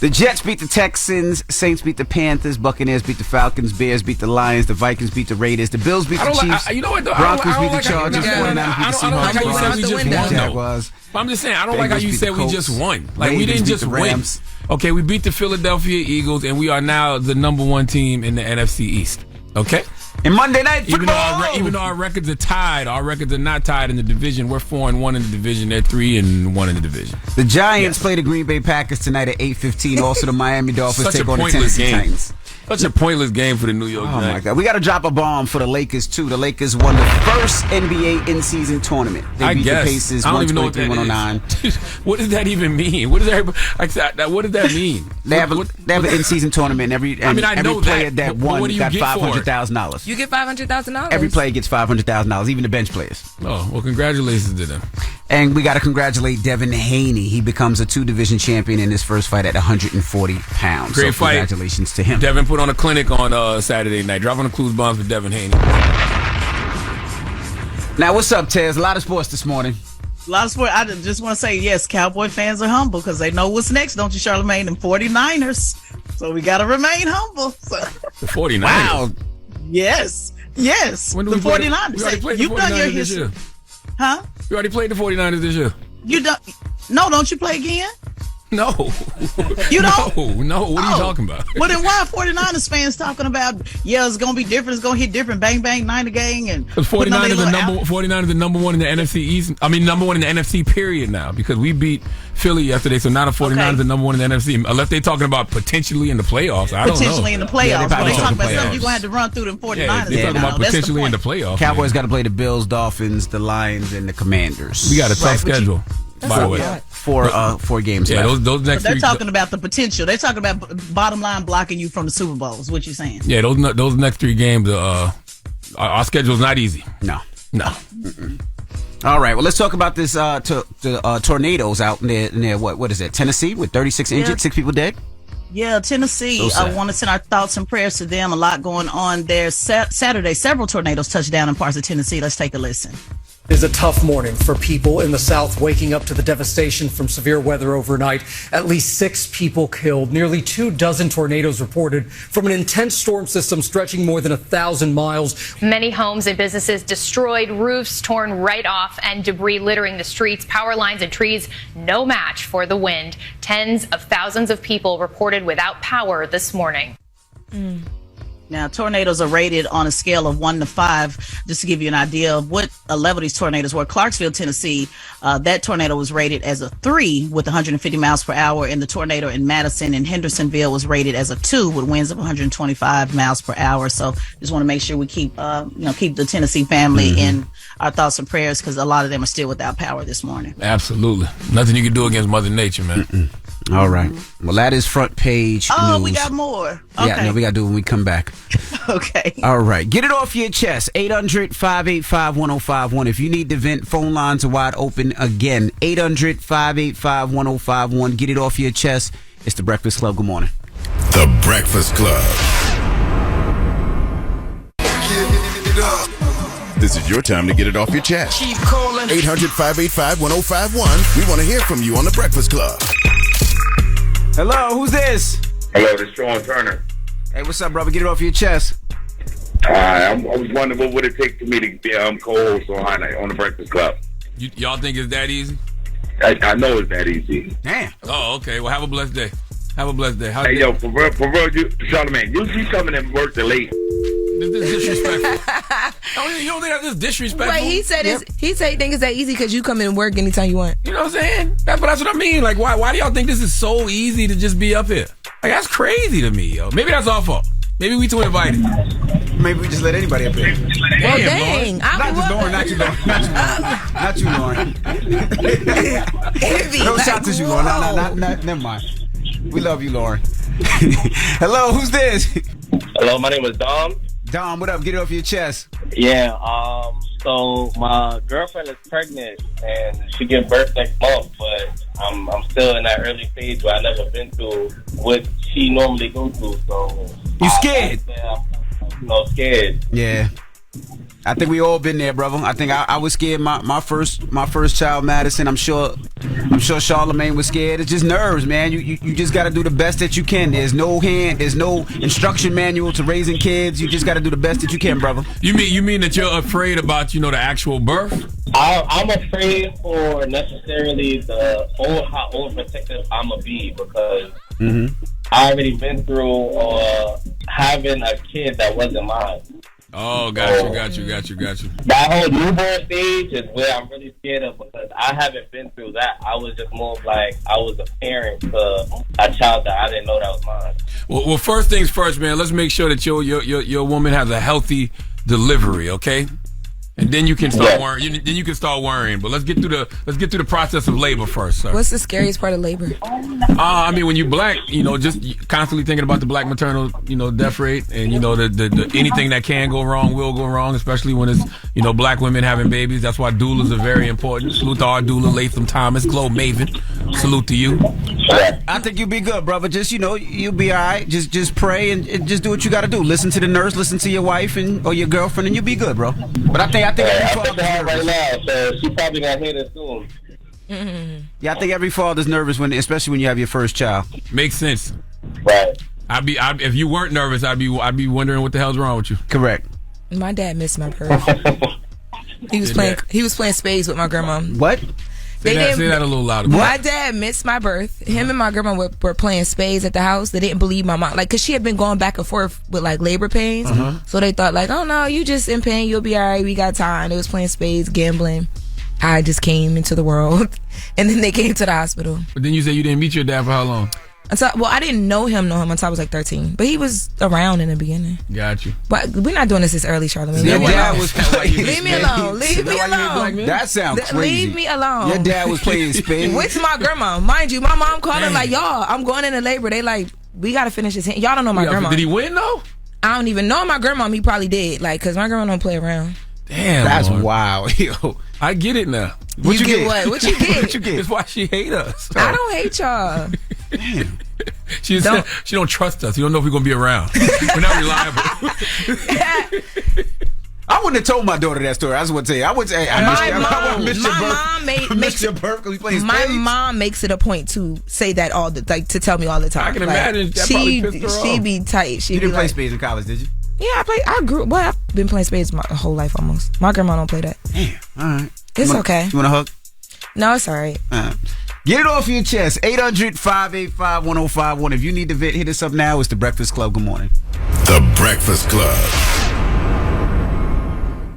The Jets beat the Texans, Saints beat the Panthers, Buccaneers beat the Falcons, Bears beat the Lions, the Vikings beat the Raiders, the Bills beat the Chiefs, you know what, though? Broncos beat the Chargers, 49ers beat the Seahawks, I don't like how you said we just won, Jaguars. But I'm just saying, I don't like how you said we just won. Like, we didn't just win. Okay, we beat the Philadelphia Eagles, and we are now the number 1 team in the NFC East. Okay? And Monday Night Football. Even though our records are tied, our records are not tied in the division. We're 4-1 in the division. They're 3-1 in the division. The Giants play the Green Bay Packers tonight at 8:15. Also, the Miami Dolphins take on the Tennessee Titans. Such a pointless game for the New York Giants. Oh, my God. We got to drop a bomb for the Lakers, too. The Lakers won the first NBA in-season tournament. They beat the Pacers 123-109. What does that even mean? What does that mean? They have an in-season tournament. Every player that won got $500,000. You get $500,000? Every player gets $500,000, even the bench players. Oh, well, congratulations to them. And we got to congratulate Devin Haney. He becomes a 2-division champion in his first fight at 140 pounds. Great fight. Congratulations to him. Devin put on a clinic on Saturday night. Drop on the clues bombs for Devin Haney. Now, what's up, Tez? A lot of sports this morning. A lot of sports. I just want to say, yes, Cowboy fans are humble because they know what's next, don't you, Charlamagne? And 49ers. So we got to remain humble. So. The 49ers? Wow. Yes. The 49ers. You've done your history. Huh? You already played the 49ers this year. You don't? No, don't you play again? No. You don't? No. What are you talking about? Well, then why are 49ers fans talking about, it's going to be different, it's going to hit different, bang, bang, Niner gang? And 49ers are the number 1 in the NFC East. I mean, number 1 in the NFC, period, now, because we beat Philly yesterday, so now the 49ers are number 1 in the NFC. Unless they're talking about potentially in the playoffs. I don't know. Potentially in the playoffs. When they talk about something, you're going to have to run through them 49ers. They're talking about potentially in the playoffs. Cowboys got to play the Bills, Dolphins, the Lions, and the Commanders. We got a tough schedule, by the way. 4 games left. Those next they're talking about the potential. They're talking about bottom line blocking you from the Super Bowl is what you're saying. Yeah, those next 3 games, our schedule's not easy. No. Mm-mm. All right, well, let's talk about this tornadoes out near what is it, Tennessee, with 36 injured, 6 people dead? Yeah, Tennessee. I want to send our thoughts and prayers to them. A lot going on there. Saturday, several tornadoes touched down in parts of Tennessee. Let's take a listen. It is a tough morning for people in the South waking up to the devastation from severe weather overnight. At least 6 people killed, nearly 24 tornadoes reported from an intense storm system stretching more than 1,000 miles. Many homes and businesses destroyed, roofs torn right off, and debris littering the streets. Power lines and trees, no match for the wind. Tens of thousands of people reported without power this morning. Now, tornadoes are rated on a scale of 1 to 5, just to give you an idea of what level these tornadoes were. Clarksville, Tennessee, that tornado was rated as a 3 with 150 miles per hour, and the tornado in Madison and Hendersonville was rated as a 2 with winds of 125 miles per hour. So just want to make sure we keep the Tennessee family in our thoughts and prayers because a lot of them are still without power this morning. Absolutely. Nothing you can do against Mother Nature, man. All right. Well, that is front page news. We got more. Okay. Yeah, no, we got to do it when we come back. Okay. All right. Get it off your chest. 800-585-1051. If you need to vent, phone lines are wide open again. 800-585-1051. Get it off your chest. It's The Breakfast Club. Good morning. The Breakfast Club. This is your time to get it off your chest. Keep calling. 800-585-1051. We want to hear from you on The Breakfast Club. Hello, who's this? Hello, this is Sean Turner. Hey, what's up, brother? Get it off your chest. I was wondering what would it take for me to be co-host on The Breakfast Club. Y'all think it's that easy? I know it's that easy. Damn. Oh, okay. Well, have a blessed day. Have a blessed day. Hey, yo, for real, Charlamagne, you keep coming and work the late. This is disrespectful. You don't think that's disrespectful? Wait, he said he think it's that easy because you come in and work anytime you want. You know what I'm saying? That's what I mean. Like, why do y'all think this is so easy to just be up here? Like, that's crazy to me, yo. Maybe that's our fault. Maybe we too invited. Maybe we just let anybody up here. Well, dang. Not you, Loren. Not you, Loren. No shots at you, Loren. No, never mind. We love you, Loren. Hello, who's this? Hello, my name is Dom. Dom, what up? Get it off your chest. Yeah, so my girlfriend is pregnant and she gives birth next month, but I'm still in that early stage where I never been through what she normally go through. So you scared? I'm scared. Yeah. I think we all been there, brother. I think I was scared. My first child, Madison. I'm sure Charlamagne was scared. It's just nerves, man. You just got to do the best that you can. There's no instruction manual to raising kids. You just got to do the best that you can, brother. You mean that you're afraid about the actual birth? I'm afraid for necessarily how overprotective I'm gonna be because I already been through having a kid that wasn't mine. Oh, got you. That whole newborn stage is where I'm really scared of because I haven't been through that. I was just more of like I was a parent to a child that I didn't know that was mine. Well, first things first, man. Let's make sure that your woman has a healthy delivery, okay? And then you can start worrying. Then you can start worrying. But let's get through the process of labor first, sir. What's the scariest part of labor? I mean, when you black, just constantly thinking about the black maternal, death rate, and the anything that can go wrong will go wrong, especially when it's black women having babies. That's why doulas are very important. Salute to our doula, Latham Thomas, Globe Maven. Salute to you. I think you'll be good, brother. Just you'll be all right. Just pray and just do what you got to do. Listen to the nurse, listen to your wife or your girlfriend, and you'll be good, bro. But I think every father's nervous right now, so she probably gonna hear this soon. Yeah, I think every father's nervous especially when you have your first child. Makes sense. Right. If you weren't nervous, I'd be wondering what the hell's wrong with you. Correct. My dad missed my birth. He was playing spades with my grandma. What? Say that a little louder. My dad missed my birth. Him and my grandma were playing spades at the house. They didn't believe my mom, because she had been going back and forth with labor pains. So they thought oh no, you just in pain, you'll be all right. We got time. They was playing spades, gambling. I just came into the world, and then they came to the hospital. But then you said you didn't meet your dad for how long? I didn't know him until I was 13. But he was around in the beginning. Got you. But we're not doing this early, Charlamagne. Your dad was playing. Leave me alone. Leave me alone. That sounds crazy. Leave me alone. Your dad was playing spades. With my grandma. Mind you, my mom called her y'all, I'm going into labor. They we got to finish this. Y'all don't know my grandma. Did he win, though? I don't even know my grandma. He probably did. Because my grandma don't play around. Damn. That's wild. Yo. I get it now. What you get? What you get? What you get? It's why she hate us. I don't hate y'all. Damn. She don't trust us. You don't know if we're going to be around. We're not reliable. I wouldn't have told my daughter that story. I just want to tell you. I would say I missed your birth because we playing spades. My mom makes it a point to say that to tell me all the time. I can imagine. That probably pissed her off. She be tight. You didn't play spades in college, did you? Yeah, I've been playing spades my whole life almost. My grandma don't play that. Damn. All right. It's okay. You want a hug? No, it's all right. Get it off your chest. 800-585-1051. If you need to vent, hit us up now. It's The Breakfast Club. Good morning. The Breakfast Club.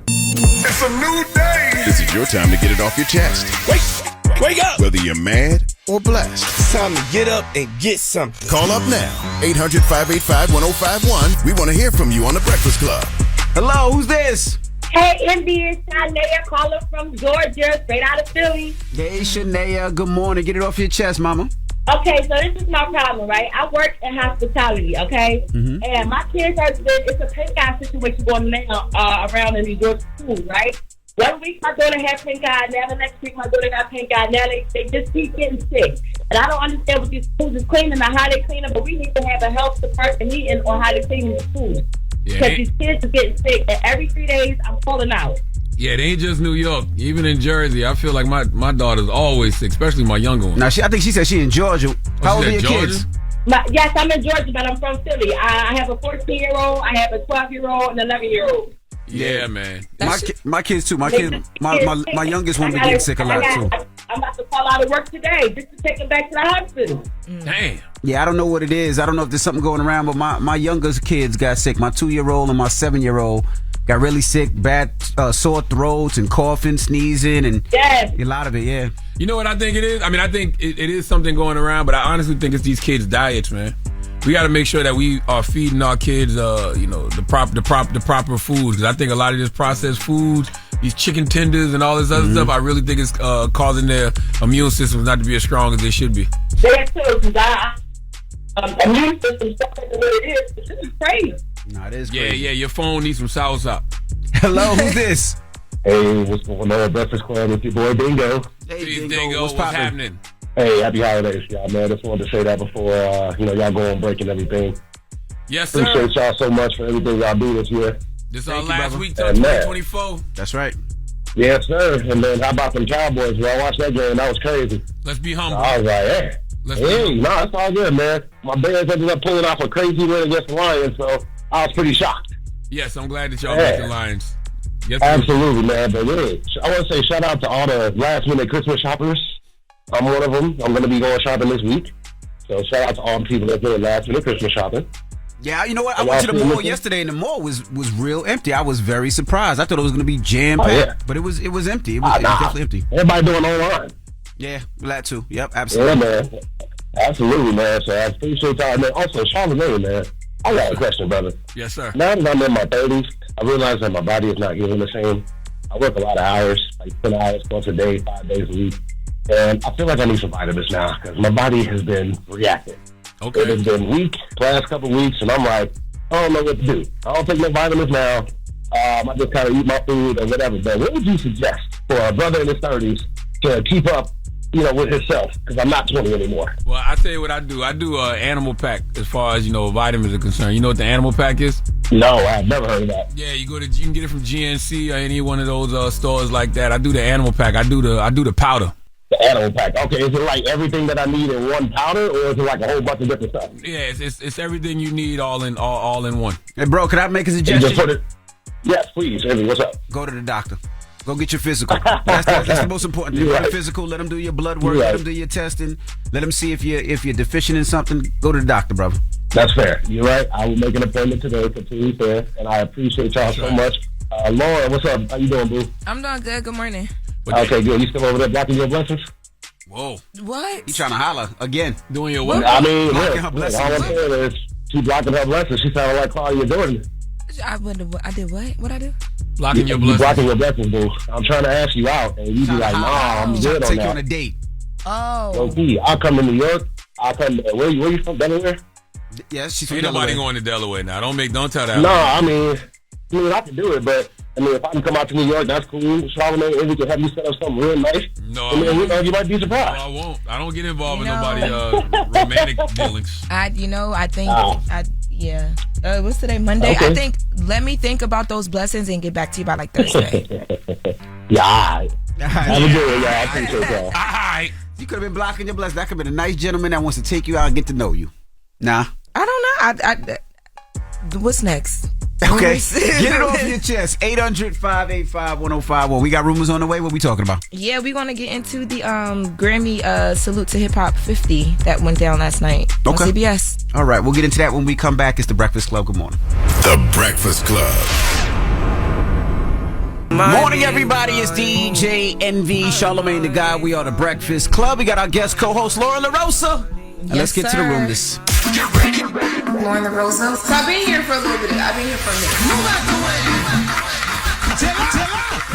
It's a new day. This is your time to get it off your chest. Wake up. Whether you're mad or blessed. It's time to get up and get something. Call up now. 800-585-1051. We want to hear from you on The Breakfast Club. Hello, who's this? Hey, MB, it's Shania calling from Georgia, straight out of Philly. Hey, Shania, good morning. Get it off your chest, mama. Okay, so this is my problem, right? I work in hospitality, okay? And my kids it's a pink eye situation going on around in New York school, right? 1 week my daughter had pink eye, now the next week my daughter got pink eye. Now they just keep getting sick. And I don't understand what these schools is cleaning or how they clean them, but we need to have a health department meeting on how they clean the schools. Because these kids are getting sick, and every 3 days I'm calling out. Yeah, it ain't just New York. Even in Jersey, I feel like my daughter's always sick, especially my younger one. Now, I think she said she in Georgia. How old are your kids? Yes, I'm in Georgia, but I'm from Philly. I have a 14-year-old, I have a 12-year-old, and an 11-year-old. Yeah, man. My kids too. My youngest one be getting sick a lot too. I'm about to call out of work today just to take him back to the hospital. Damn. Yeah, I don't know what it is. I don't know if there's something going around, but my youngest kids got sick. My 2-year-old and my 7-year-old got really sick, bad sore throats and coughing, sneezing, and a lot of it. Yeah. You know what I think it is? I mean, I think it is something going around, but I honestly think it's these kids' diets, man. We got to make sure that we are feeding our kids, the proper foods. Because I think a lot of this processed foods, these chicken tenders and all this other stuff, I really think it's causing their immune systems not to be as strong as they should be. Yeah, too. Because immune system stuff is the way it is. This is crazy. Nah, it is crazy. Yeah. Your phone needs some soursop. Hello, who's this? Hey, what's going on? Breakfast Club with your boy Dingo. Hey, Dingo, what's happening? Hey, happy holidays, y'all, man. Just wanted to say that before, y'all go on break and everything. Yes, sir. Appreciate y'all so much for everything y'all do this year. This is our you, last brother. week till 2024. That's right. Yes, sir. And then how about them Cowboys? Well, I watched that game. That was crazy. Let's be humble. I was like, hey. No, it's all good, man. My Bears ended up pulling off a crazy win against the Lions, so I was pretty shocked. Yes, I'm glad that y'all beat the Lions. Yes, Absolutely, man. But really, I want to say shout out to all the last-minute Christmas shoppers. I'm one of them. I'm going to be going shopping this week. So shout out to all the people that did last-minute Christmas shopping. Yeah, you know what? I went to the mall yesterday, and the mall was real empty. I was very surprised. I thought it was going to be jam-packed, but it was empty. It was definitely empty. Everybody doing online. Yeah, glad to. Yep, absolutely. Yeah, man. Absolutely, man. So I appreciate y'all. Man, also, Charlamagne, man. I got a question, brother. Yes, sir. Now that I'm in my 30s, I realize that my body is not healing the same. I work a lot of hours, like 10 hours plus a day, 5 days a week. And I feel like I need some vitamins now because my body has been reacting. Okay. It has been weak last couple of weeks, and I'm like, I don't know what to do. I don't take no vitamins now. I just kind of eat my food or whatever. But what would you suggest for a brother in his 30s to keep up, with himself? Because I'm not 20 anymore. Well, I tell you what I do. I do an animal pack as far as, vitamins are concerned. You know what the animal pack is? No, I've never heard of that. Yeah, you can get it from GNC or any one of those stores like that. I do the animal pack. I do the powder. The animal pack. Okay, is it like everything that I need in one powder, or is it like a whole bunch of different stuff? Yeah, it's everything you need all in one. Hey, bro, can I make a suggestion? Yes, please. Amy, what's up? Go to the doctor. Go get your physical. That's the most important thing. Get your physical. Let them do your blood work. Let them do your testing. Let them see if you're deficient in something. Go to the doctor, brother. That's fair. You're right. I will make an appointment today for 2 weeks there, and I appreciate y'all so much. Loren, what's up? How you doing, boo? I'm doing good. Good morning. Okay, good. You still over there blocking your blessings? Whoa. What? You trying to holler again? Doing your what? I mean, blocking her blessings. All I'm saying is she blocking her blessings. She sounded like Claudia Jordan. I did what? What'd I do? Blocking your blessings. Blocking your blessings, boo. I'm trying to ask you out, and you be like, nah, I'm good on take that. you on a date. Oh. Okay, I'll come to New York. I'll come to, where you from, Delaware? Yeah, she's from Ain't Delaware. nobody going to Delaware now. Don't tell that. No, I mean, I can do it, but if I can come out to New York, that's cool. Charlamagne, and we can have you set up something real nice. No, and then, you might be surprised. No, I won't. I don't get involved in nobody romantic dealings. I think yeah. What's today? Monday. Okay. I think. Let me think about those blessings and get back to you by like Thursday. Yeah. All right. Have a good one, y'all. I appreciate y'all. All right. You could have been blocking your blessings. That could have been a nice gentleman that wants to take you out and get to know you. Nah. I don't know. What's next? Okay. Get it off your chest. 800-585-1051. We got rumors on the way. What we talking about? Yeah, we're going to get into the Grammy Salute to Hip Hop 50 that went down last night on CBS. All right. We'll get into that when we come back. It's The Breakfast Club. Good morning. The Breakfast Club. Morning, everybody. It's DJ NV, Charlamagne the Guy. We are The Breakfast Club. We got our guest co-host, Loren LoRosa. And let's get to the room. Loren LoRosa. So I've been here for a little bit. I've been here for a minute. Move out the way.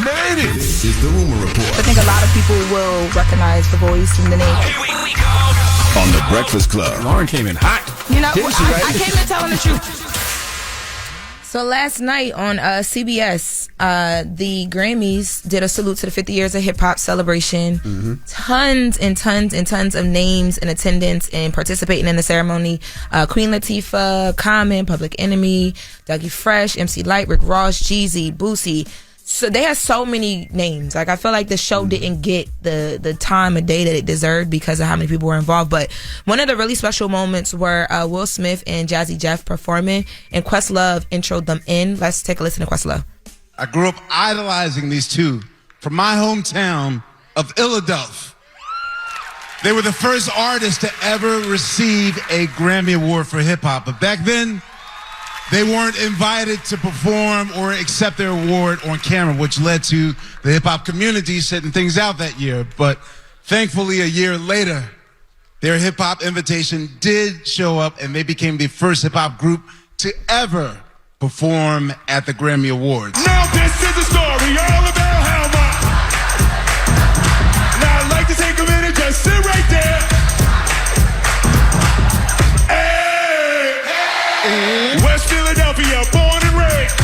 Man, this is the Rumor Report. I think a lot of people will recognize the voice and the name. On The Breakfast Club. Loren came in hot. I came in telling the truth. So last night on CBS, the Grammys did a salute to the 50 years of hip hop celebration. Mm-hmm. Tons and tons and tons of names in attendance and participating in the ceremony. Queen Latifah, Common, Public Enemy, Dougie Fresh, MC Lyte, Rick Ross, Jeezy, Boosie. So they had so many names. Like, I feel like the show didn't get the time of day that it deserved because of how many people were involved. But one of the really special moments were Will Smith and Jazzy Jeff performing, and Questlove introed them in. Let's take a listen to Questlove. I grew up idolizing these two from my hometown of Philadelphia. They were the first artists to ever receive a Grammy Award for hip hop. But back then, they weren't invited to perform or accept their award on camera, which led to the hip-hop community setting things out that year. But thankfully, a year later, their hip-hop invitation did show up, and they became the first hip-hop group to ever perform at the Grammy Awards. Now this is a story all about how much. Now I'd like to take a minute, just sit right there. West Philadelphia, born and raised.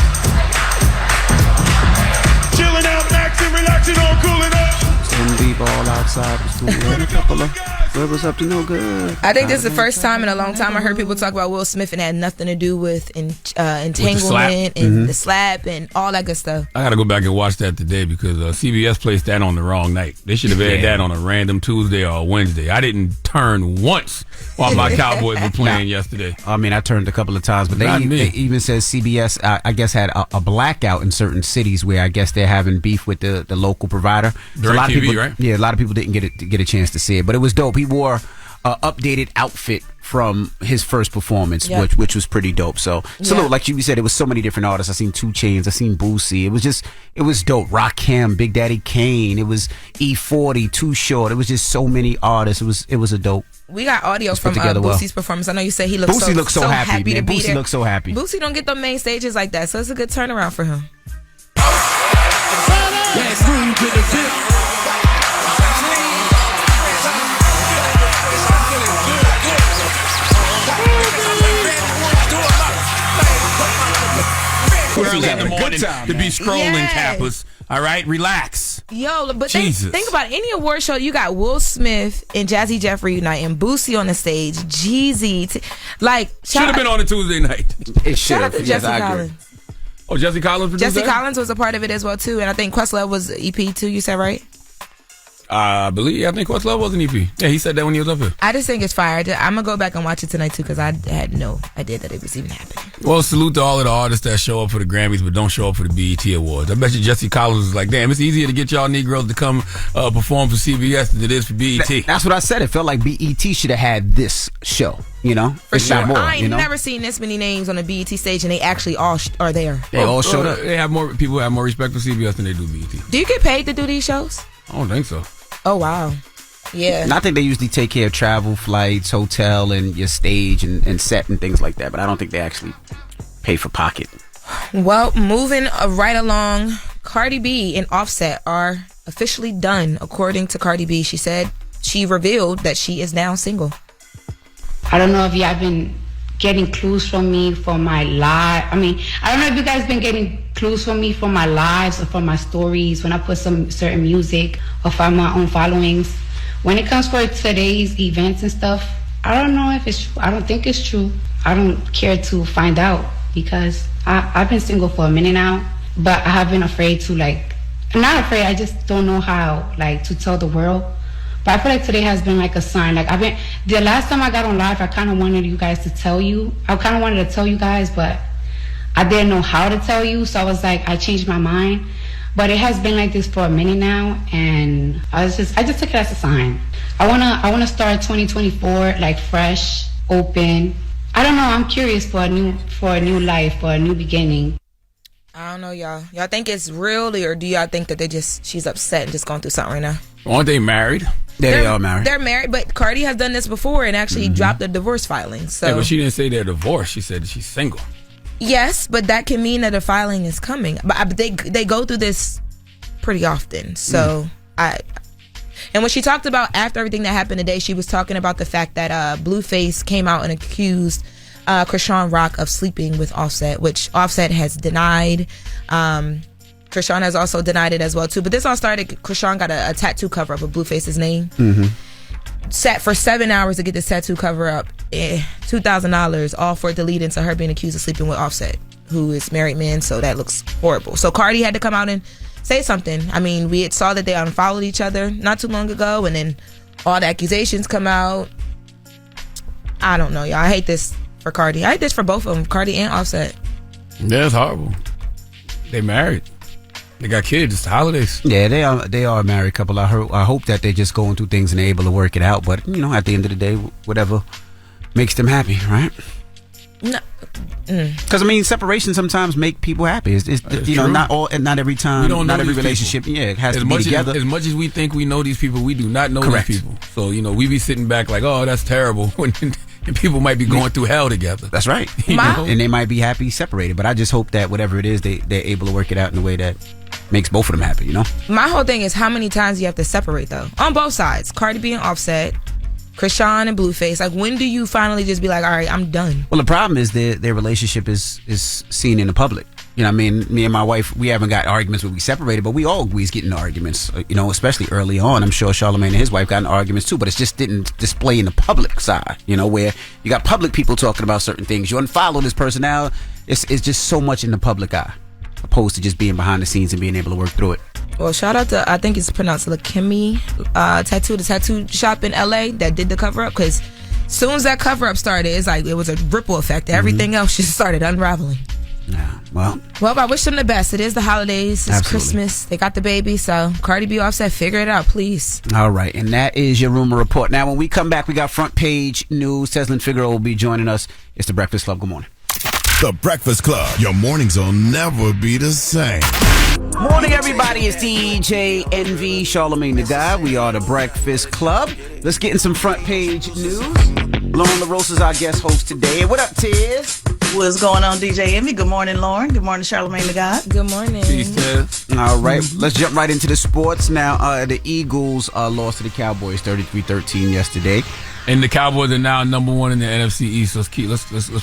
Chilling out, maxing, relaxing, all cooling up. Some people all outside the school. And a couple of What was up to no good? I think this is the first time in a long time I heard people talk about Will Smith and it had nothing to do with entanglement and the slap and all that good stuff. I got to go back and watch that today because CBS placed that on the wrong night. They should have had that on a random Tuesday or a Wednesday. I didn't turn once while my Cowboys were playing yesterday. I mean, I turned a couple of times, but they even said CBS, I guess, had a blackout in certain cities where I guess they're having beef with the local provider. So a lot of people, right? Yeah, a lot of people didn't get a chance to see it, but it was dope. He wore an updated outfit from his first performance, which was pretty dope. So salute, like you said, it was so many different artists. I seen 2 Chainz, I seen Boosie. It was dope. Rakim, Big Daddy Kane. It was E40, Too Short. It was just so many artists. It was a dope. We got audio from Boosie's performance. I know you said he looks so happy to be there. Boosie looks so happy. Boosie don't get the main stages like that, so it's a good turnaround for him. Early in the morning to be scrolling cappers. All right, relax. Yo, but think about it. Any award show, you got Will Smith and Jazzy Jeff reuniting, Boosie on the stage, Jeezy. Should have been on a Tuesday night. It should have. Jesse Collins. Oh, Jesse Collins produced Jesse that? Collins was a part of it as well, too. And I think Questlove was EP, too. You said, right? I think Questlove was an EP. Yeah, he said that when he was up here. I just think it's fire. I'm going to go back and watch it tonight, too, because I had no idea that it was even happening. Well, salute to all of the artists that show up for the Grammys but don't show up for the BET Awards. I bet you Jesse Collins was like, damn, it's easier to get y'all Negroes to come perform for CBS than it is for BET. That's what I said. It felt like BET should have had this show, you know? For sure. I ain't never seen this many names on the BET stage, and they actually all are there. They all showed up. People have more respect for CBS than they do BET. Do you get paid to do these shows? I don't think so. Oh, wow. Yeah. And I think they usually take care of travel, flights, hotel, and your stage and set and things like that. But I don't think they actually pay for pocket. Well, moving right along, Cardi B and Offset are officially done, according to Cardi B. She revealed that she is now single. I don't know if y'all been getting clues from me for my live. I mean, I don't know if you guys been getting clues from me for my lives or for my stories when I put some certain music or for my own followings. When it comes for today's events and stuff, I don't know if it's true. I don't think it's true. I don't care to find out because I've been single for a minute now, but I have been afraid to I'm not afraid, I just don't know how to tell the world. But I feel like today has been a sign. The last time I got on live, I kind of wanted you guys to tell you. I kind of wanted to tell you guys, but I didn't know how to tell you. So I was I changed my mind. But it has been like this for a minute now, and I just took it as a sign. I wanna start 2024 fresh, open. I don't know. I'm curious for a new life, for a new beginning. I don't know, y'all. Y'all think it's real, or do y'all think that she's upset and just going through something right now? Aren't they married? They are married. They're married, but Cardi has done this before and actually dropped a divorce filing. So. Yeah, but she didn't say they're divorced. She said that she's single. Yes, but that can mean that a filing is coming. But they go through this pretty often. So and when she talked about after everything that happened today, she was talking about the fact that Blueface came out and accused Krishan Rock of sleeping with Offset, which Offset has denied. Krishan has also denied it as well too. But this all started. Krishan got a tattoo cover up of Blueface's name. Sat for 7 hours to get this tattoo cover up. $2,000, all for it to lead into her being accused of sleeping with Offset, who is married man. So that looks horrible. So Cardi had to come out and say something. I mean, we saw that they unfollowed each other not too long ago, and then all the accusations come out. I don't know, y'all. I hate this for Cardi. I hate this for both of them, Cardi and Offset. Yeah, it's horrible. They married. They got kids. It's the holidays. Yeah, they are a married couple. I hope that they're just going through things and they're able to work it out. But at the end of the day, whatever makes them happy, right? No. Because separation sometimes make people happy. It's not every time. Not every relationship. People. Yeah, it has to be together. As much as we think we know these people, we do not know these people. So we be sitting back like, oh, that's terrible. And people might be going through hell together. That's right. And they might be happy separated. But I just hope that whatever it is, they're able to work it out in a way that makes both of them happy, My whole thing is how many times you have to separate, though? On both sides. Cardi B and Offset, Krishan and Blueface. When do you finally just be like, all right, I'm done? Well, the problem is their relationship is seen in the public. You know what I mean? Me and my wife, we haven't got arguments where we separated, but we always get in arguments, especially early on. I'm sure Charlamagne and his wife got in arguments too, but it just didn't display in the public side, where you got public people talking about certain things. You unfollow this person now. It's just so much in the public eye, opposed to just being behind the scenes and being able to work through it. Well, shout out to, I think it's pronounced Lakemi Tattoo, the tattoo shop in LA that did the cover up, because as soon as that cover up started, it's like it was a ripple effect. Everything else just started unraveling. Yeah, well, I wish them the best. It is the holidays. It's absolutely. Christmas. They got the baby. So Cardi B, Offset, figure it out, please. All right. And that is your rumor report. Now, when we come back, we got front page news. Teslin Figueroa will be joining us. It's the Breakfast Club. Good morning. The Breakfast Club. Your mornings will never be the same. Morning, everybody. It's DJ NV, Charlamagne the Guy. We are the Breakfast Club. Let's get in some front page news. Loren LoRosa is our guest host today. What up, Tiz? What's going on, DJ Envy? Good morning, Loren. Good morning, Charlamagne the Guy. Good morning. Peace, Tiz. All right, let's jump right into the sports. Now, the Eagles lost to the Cowboys 33-13 yesterday. And the Cowboys are now number one in the NFC East. Let's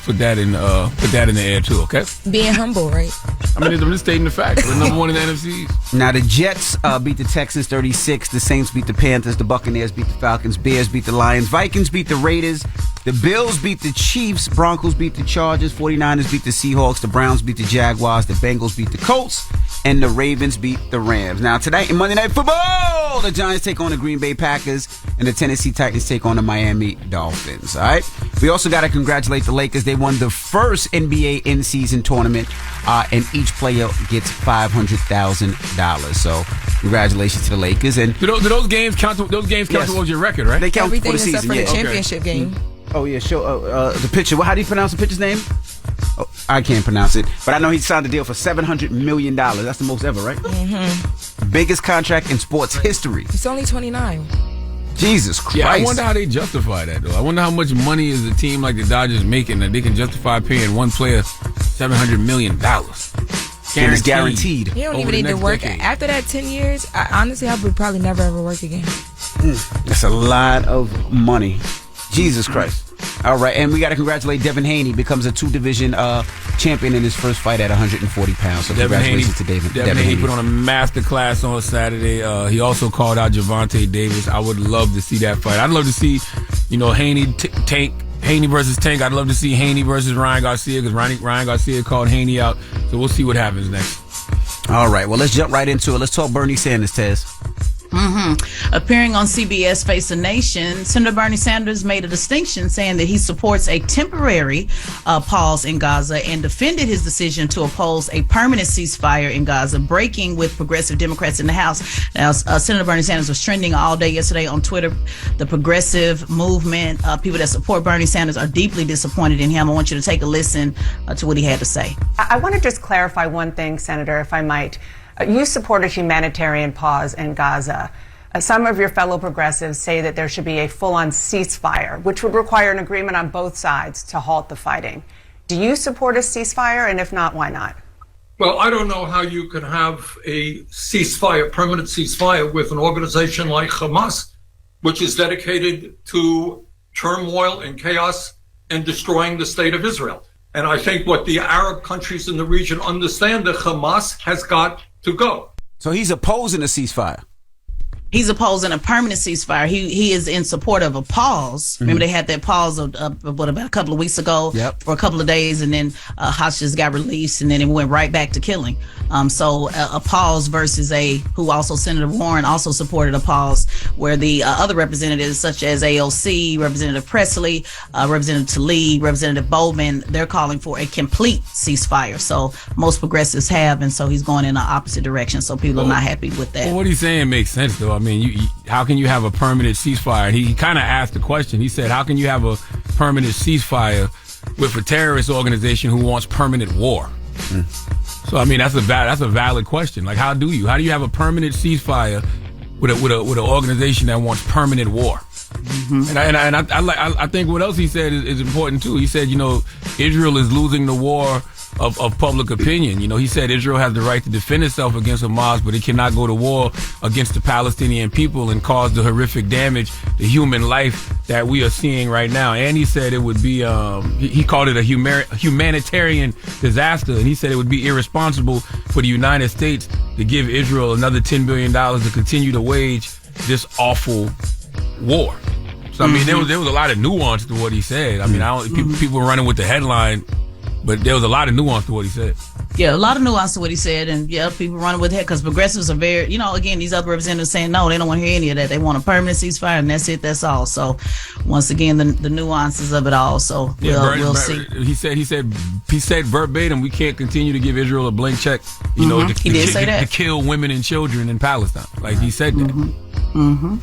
put that in the air too, okay? Being humble, right? I mean, I'm just stating the fact. We're number one in the NFC East. Now the Jets beat the Texans 36. The Saints beat the Panthers. The Buccaneers beat the Falcons. Bears beat the Lions. Vikings beat the Raiders. The Bills beat the Chiefs. Broncos beat the Chargers. 49ers beat the Seahawks. The Browns beat the Jaguars. The Bengals beat the Colts. And the Ravens beat the Rams. Now tonight in Monday Night Football, the Giants take on the Green Bay Packers. And the Tennessee Titans take on the Miami Dolphins. All right. We also got to congratulate the Lakers. They won the first NBA in-season tournament, and each player gets $500,000. So congratulations to the Lakers. And do those games count? Those games count towards your record, right? They count everything for the except season. for the championship game. Oh yeah, show the pitcher. How do you pronounce the pitcher's name? Oh, I can't pronounce it, but I know he signed a deal for $700 million. That's the most ever, right? Mm-hmm. Biggest contract in sports history. It's only 29. Jesus Christ. Yeah, I wonder how they justify that, though. I wonder how much money is a team like the Dodgers making that they can justify paying one player $700 million. And it's guaranteed. You don't even need to work. Decade. After that 10 years, I would probably never ever work again. That's a lot of money. Jesus Christ. All right, and we got to congratulate Devin Haney. Becomes a 2-division champion in his first fight at 140 pounds. So congratulations to Devin Haney. Put on a master class on Saturday. He also called out Gervonta Davis. I would love to see that fight. I'd love to see, Haney versus Tank. I'd love to see Haney versus Ryan Garcia, because Ryan Garcia called Haney out. So we'll see what happens next. All right, well, let's jump right into it. Let's talk Bernie Sanders, Tez. Appearing on CBS Face the Nation, Senator Bernie Sanders made a distinction saying that he supports a temporary pause in Gaza and defended his decision to oppose a permanent ceasefire in Gaza, breaking with progressive Democrats in the House. Now, Senator Bernie Sanders was trending all day yesterday on Twitter. The progressive movement, people that support Bernie Sanders, are deeply disappointed in him. I want you to take a listen to what he had to say. I want to just clarify one thing, Senator, if I might. You support a humanitarian pause in Gaza. Some of your fellow progressives say that there should be a full-on ceasefire, which would require an agreement on both sides to halt the fighting. Do you support a ceasefire? And if not, why not? Well, I don't know how you could have a ceasefire, permanent ceasefire, with an organization like Hamas, which is dedicated to turmoil and chaos and destroying the state of Israel. And I think what the Arab countries in the region understand, that Hamas has got to go. So he's opposing a ceasefire. He's opposing a permanent ceasefire. He is in support of a pause. Remember, they had that pause about a couple of weeks ago for a couple of days, and then hostages got released, and then it went right back to killing. So a pause versus who also Senator Warren also supported a pause, where the other representatives such as AOC, Representative Presley, Representative Tlaib, Representative Bowman, they're calling for a complete ceasefire. So most progressives have, and so he's going in the opposite direction. So people are not happy with that. Well, what he's saying makes sense, though. I mean, how can you have a permanent ceasefire? And he kind of asked the question. He said, how can you have a permanent ceasefire with a terrorist organization who wants permanent war? So, I mean, that's a valid question. Like, how do you have a permanent ceasefire with an organization that wants permanent war? And I think what else he said is important too. He said, Israel is losing the war of public opinion. You know, he said Israel has the right to defend itself against Hamas, but it cannot go to war against the Palestinian people and cause the horrific damage to human life that we are seeing right now. And he said it would be, he called it a humanitarian disaster, and he said it would be irresponsible for the United States to give Israel another $10 billion to continue to wage this awful war. So I mean, there was a lot of nuance to what he said. I mean, people were running with the headline, but there was a lot of nuance to what he said. Yeah, a lot of nuance to what he said, and yeah, people running with it because progressives are very, you know, again, these other representatives saying no, they don't want to hear any of that. They want a permanent ceasefire, and that's it, that's all. So, once again, the nuances of it all. So we'll see. He said verbatim, we can't continue to give Israel a blank check. You know, to kill women and children in Palestine. Like he said that.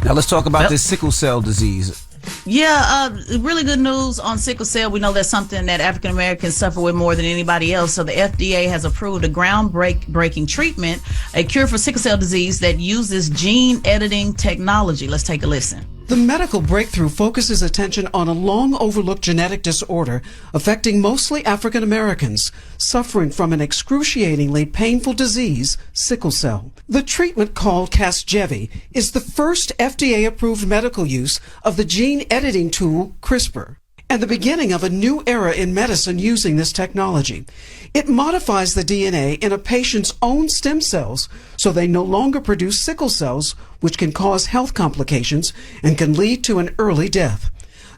Now let's talk about this sickle cell disease. Yeah, really good news on sickle cell. We know that's something that African Americans suffer with more than anybody else. So the FDA has approved a groundbreaking treatment, a cure for sickle cell disease that uses gene editing technology. Let's take a listen. The medical breakthrough focuses attention on a long-overlooked genetic disorder affecting mostly African Americans suffering from an excruciatingly painful disease, sickle cell. The treatment, called Casgevy, is the first FDA-approved medical use of the gene editing tool CRISPR, and the beginning of a new era in medicine using this technology. It modifies the DNA in a patient's own stem cells so they no longer produce sickle cells, which can cause health complications and can lead to an early death.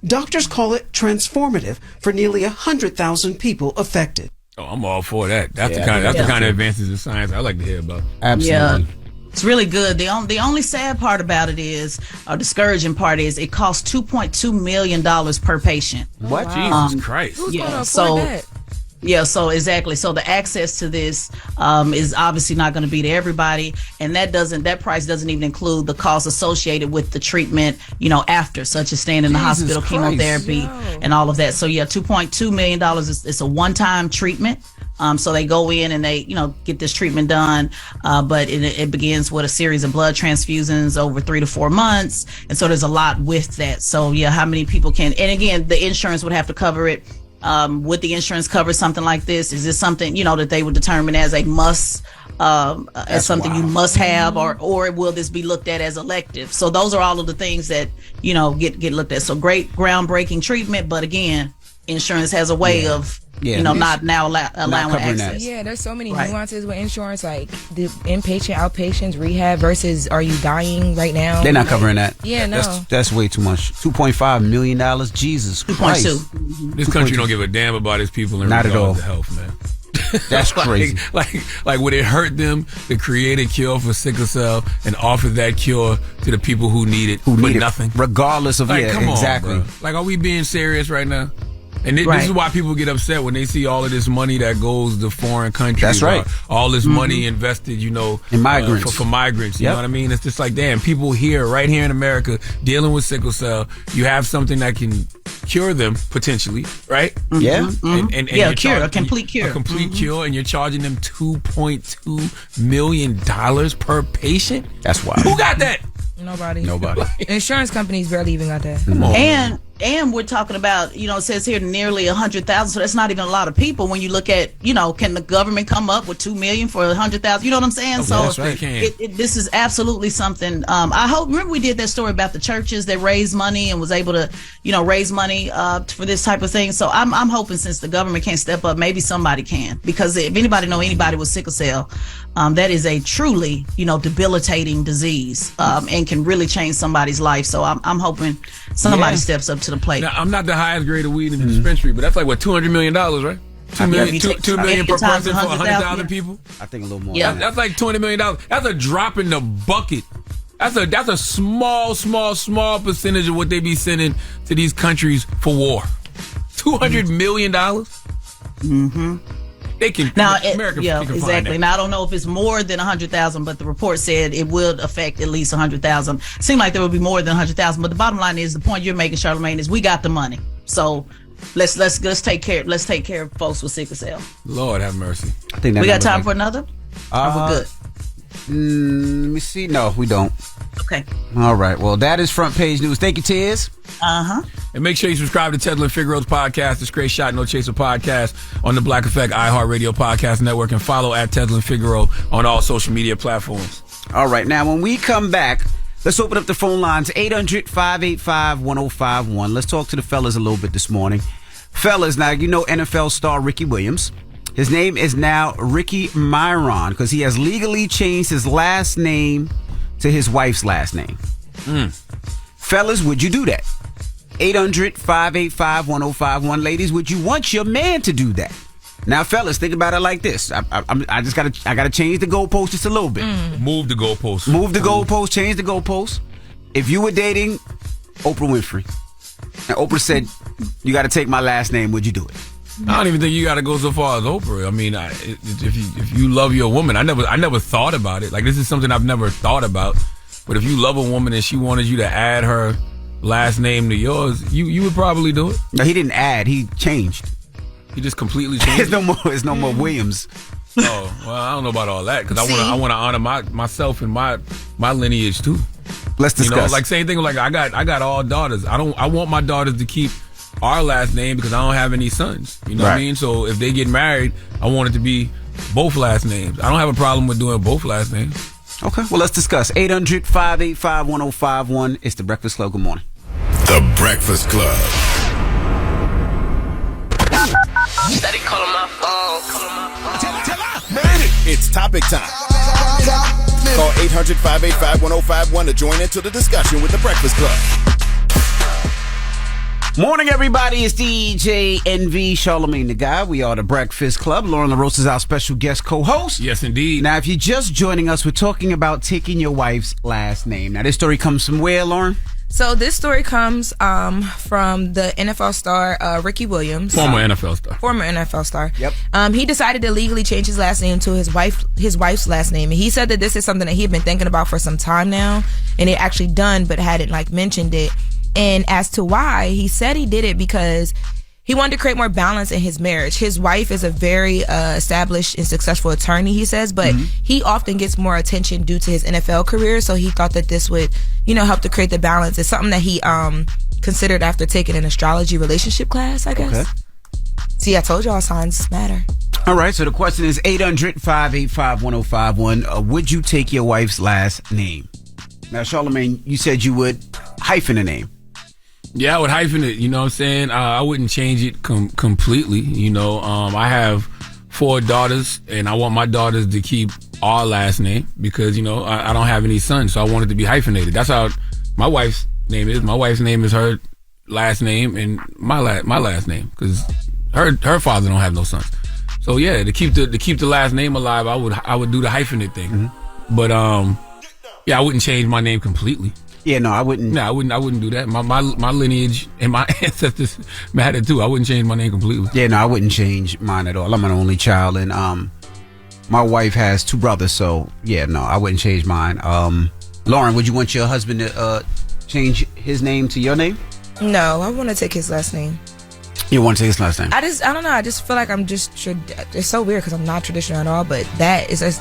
Doctors call it transformative for nearly 100,000 people affected. Oh, I'm all for that. That's the kind of advances in science I like to hear about. Absolutely. Yeah. It's really good. The only sad part about it is, or discouraging part is, it costs $2.2 million per patient. What? Wow. Jesus Christ. Who's going to afford that? Yeah, so exactly. So the access to this is obviously not going to be to everybody, and that price doesn't even include the costs associated with the treatment, you know, after, such as staying in the hospital, chemotherapy, and all of that. So yeah, $2.2 million is a one-time treatment. So they go in and they, you know, get this treatment done, but it begins with a series of blood transfusions over 3 to 4 months, and so there's a lot with that. So yeah, how many people can? And again, the insurance would have to cover it. Would the insurance cover something like this? Is this something, you know, that they would determine as a must, as something you must have, or will this be looked at as elective? So those are all of the things that, you know, get looked at. So great groundbreaking treatment, but again, insurance has a way of, you know, not now allowing access. Yeah, there's so many nuances with insurance, like the inpatient, outpatients, rehab versus are you dying right now? They're not covering that. Yeah, no. That's way too much. $2.5 million. Jesus Christ. 2.2. This country don't give a damn about its people in not at all. regards to health, man. That's crazy. like would it hurt them to create a cure for sickle cell and offer that cure to the people who need it for nothing? Regardless of, come exactly. On, bro. Like, are we being serious right now? And this is why people get upset when they see all of this money that goes to foreign countries. That's right. All this money invested, you know, in migrants. For migrants. You know what I mean? It's just like, damn, people here, right here in America, dealing with sickle cell, you have something that can cure them potentially, right? Yeah. And a cure, a complete cure. A complete cure, and you're charging them $2.2 million per patient? That's wild. Who got that? Nobody. Insurance companies barely even got that. Come on. And we're talking about, you know, it says here nearly 100,000, so that's not even a lot of people when you look at, you know, can the government come up with $2 million for 100,000? You know what I'm saying? So that's right. This is absolutely something. Remember we did that story about the churches that raised money and was able to, you know, raise money for this type of thing. So I'm hoping, since the government can't step up, maybe somebody can, because if anybody know anybody with sickle cell, that is a truly, you know, debilitating disease, and can really change somebody's life. So I'm hoping somebody steps up to the plate. Now, I'm not the highest grade of weed in the dispensary, but that's like, what, $200 million, right? $2 million per person for 100,000 people? I think a little more. Yeah. That's like $20 million. That's a drop in the bucket. That's a small percentage of what they be sending to these countries for war. $200 million? Mm-hmm. They can. Now, America can exactly. find that. Now, I don't know if it's more than 100,000, but the report said it would affect at least 100,000. Seemed like there would be more than 100,000, but the bottom line is, the point you're making, Charlamagne, is we got the money. So let's take care of folks with sickle cell. Lord have mercy. I think that we got time for another. We're good. Let me see. No, we don't. Okay. All right. Well, that is front page news. Thank you, Tiz. And make sure you subscribe to Tedler and Figaro's podcast, the Straight Shot No Chaser podcast on the Black Effect iHeartRadio podcast network, and follow at Tedler and Figaro on all social media platforms. All right. Now, when we come back, let's open up the phone lines, 800-585-1051. Let's talk to the fellas a little bit this morning. Fellas, now, you know NFL star Ricky Williams. His name is now Ricky Myron because he has legally changed his last name to his wife's last name. Fellas, would you do that? 800-585-1051. Ladies, would you want your man to do that? Now, fellas, think about it like this. I gotta change the goalpost just a little bit. Move the goalpost. Move the goalpost. Change the goalpost. If you were dating Oprah Winfrey, and Oprah said, you got to take my last name, would you do it? I don't even think you got to go so far as Oprah. I mean, if you love your woman, I never thought about it. Like, this is something I've never thought about. But if you love a woman and she wanted you to add her last name to yours, you would probably do it. No, he didn't add. He changed. He just completely changed. There's no more Williams. Oh, well, I don't know about all that because I want to honor myself and my lineage too. Let's discuss. You know, like same thing. Like I got all daughters. I want my daughters to keep our last name because I don't have any sons. You know what I mean? So if they get married, I want it to be both last names. I don't have a problem with doing both last names. Okay. Well, let's discuss. 800-585-1051. It's The Breakfast Club. Good morning. The Breakfast Club. Steady calling my phone. It's topic time. Call 800-585-1051 to join into the discussion with The Breakfast Club. Morning, everybody. It's DJ NV, Charlamagne the Guy. We are The Breakfast Club. Loren LoRosa is our special guest co-host. Yes, indeed. Now, if you're just joining us, we're talking about taking your wife's last name. Now, this story comes from where, Loren? So this story comes from the NFL star Ricky Williams. Former NFL star. Yep. He decided to legally change his last name to his wife's last name. And he said that this is something that he had been thinking about for some time now. And it actually done, but hadn't mentioned it. And as to why, he said he did it because he wanted to create more balance in his marriage. His wife is a very established and successful attorney, he says, but he often gets more attention due to his NFL career. So he thought that this would, help to create the balance. It's something that he considered after taking an astrology relationship class, I guess. Okay. See, I told y'all signs matter. All right, so the question is 800-585-1051. Would you take your wife's last name? Now, Charlamagne, you said you would hyphen a name. Yeah, I would hyphen it. You know what I'm saying? I wouldn't change it completely. I have 4 daughters, and I want my daughters to keep our last name because, I don't have any sons, so I want it to be hyphenated. That's how my wife's name is. My wife's name is her last name and my last name because her father don't have no sons. So yeah, to keep the last name alive, I would do the hyphenate thing. But yeah, I wouldn't change my name completely. Yeah, no, I wouldn't. No, I wouldn't do that. My lineage and my ancestors matter too. I wouldn't change my name completely. Yeah, no, I wouldn't change mine at all. I'm an only child, and my wife has 2 brothers, so yeah, no, I wouldn't change mine. Loren, would you want your husband to change his name to your name? No, I want to take his last name. You want to take his last name? I don't know. I just feel like I'm just. It's so weird because I'm not traditional at all. But that is, I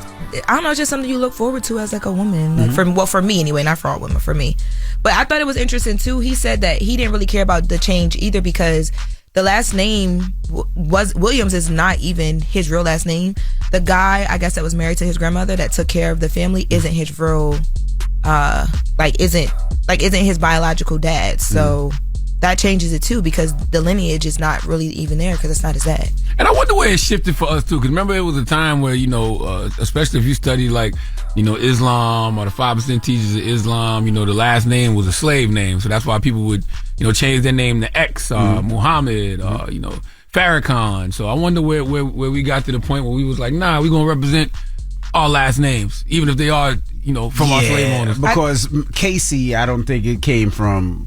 don't know. It's just something you look forward to as like a woman. Like for me anyway, not for all women. For me, but I thought it was interesting too. He said that he didn't really care about the change either because the last name was Williams is not even his real last name. The guy, I guess, that was married to his grandmother that took care of the family isn't his real, isn't his biological dad. So. That changes it too because the lineage is not really even there because it's not his dad. And I wonder where it shifted for us too. Because remember, it was a time where especially if you study Islam or the 5% teachers of Islam, the last name was a slave name, so that's why people would change their name to X or Muhammad or Farrakhan. So I wonder where we got to the point where we was like, nah, we're gonna represent our last names, even if they are from our slave owners. Because Casey, I don't think it came from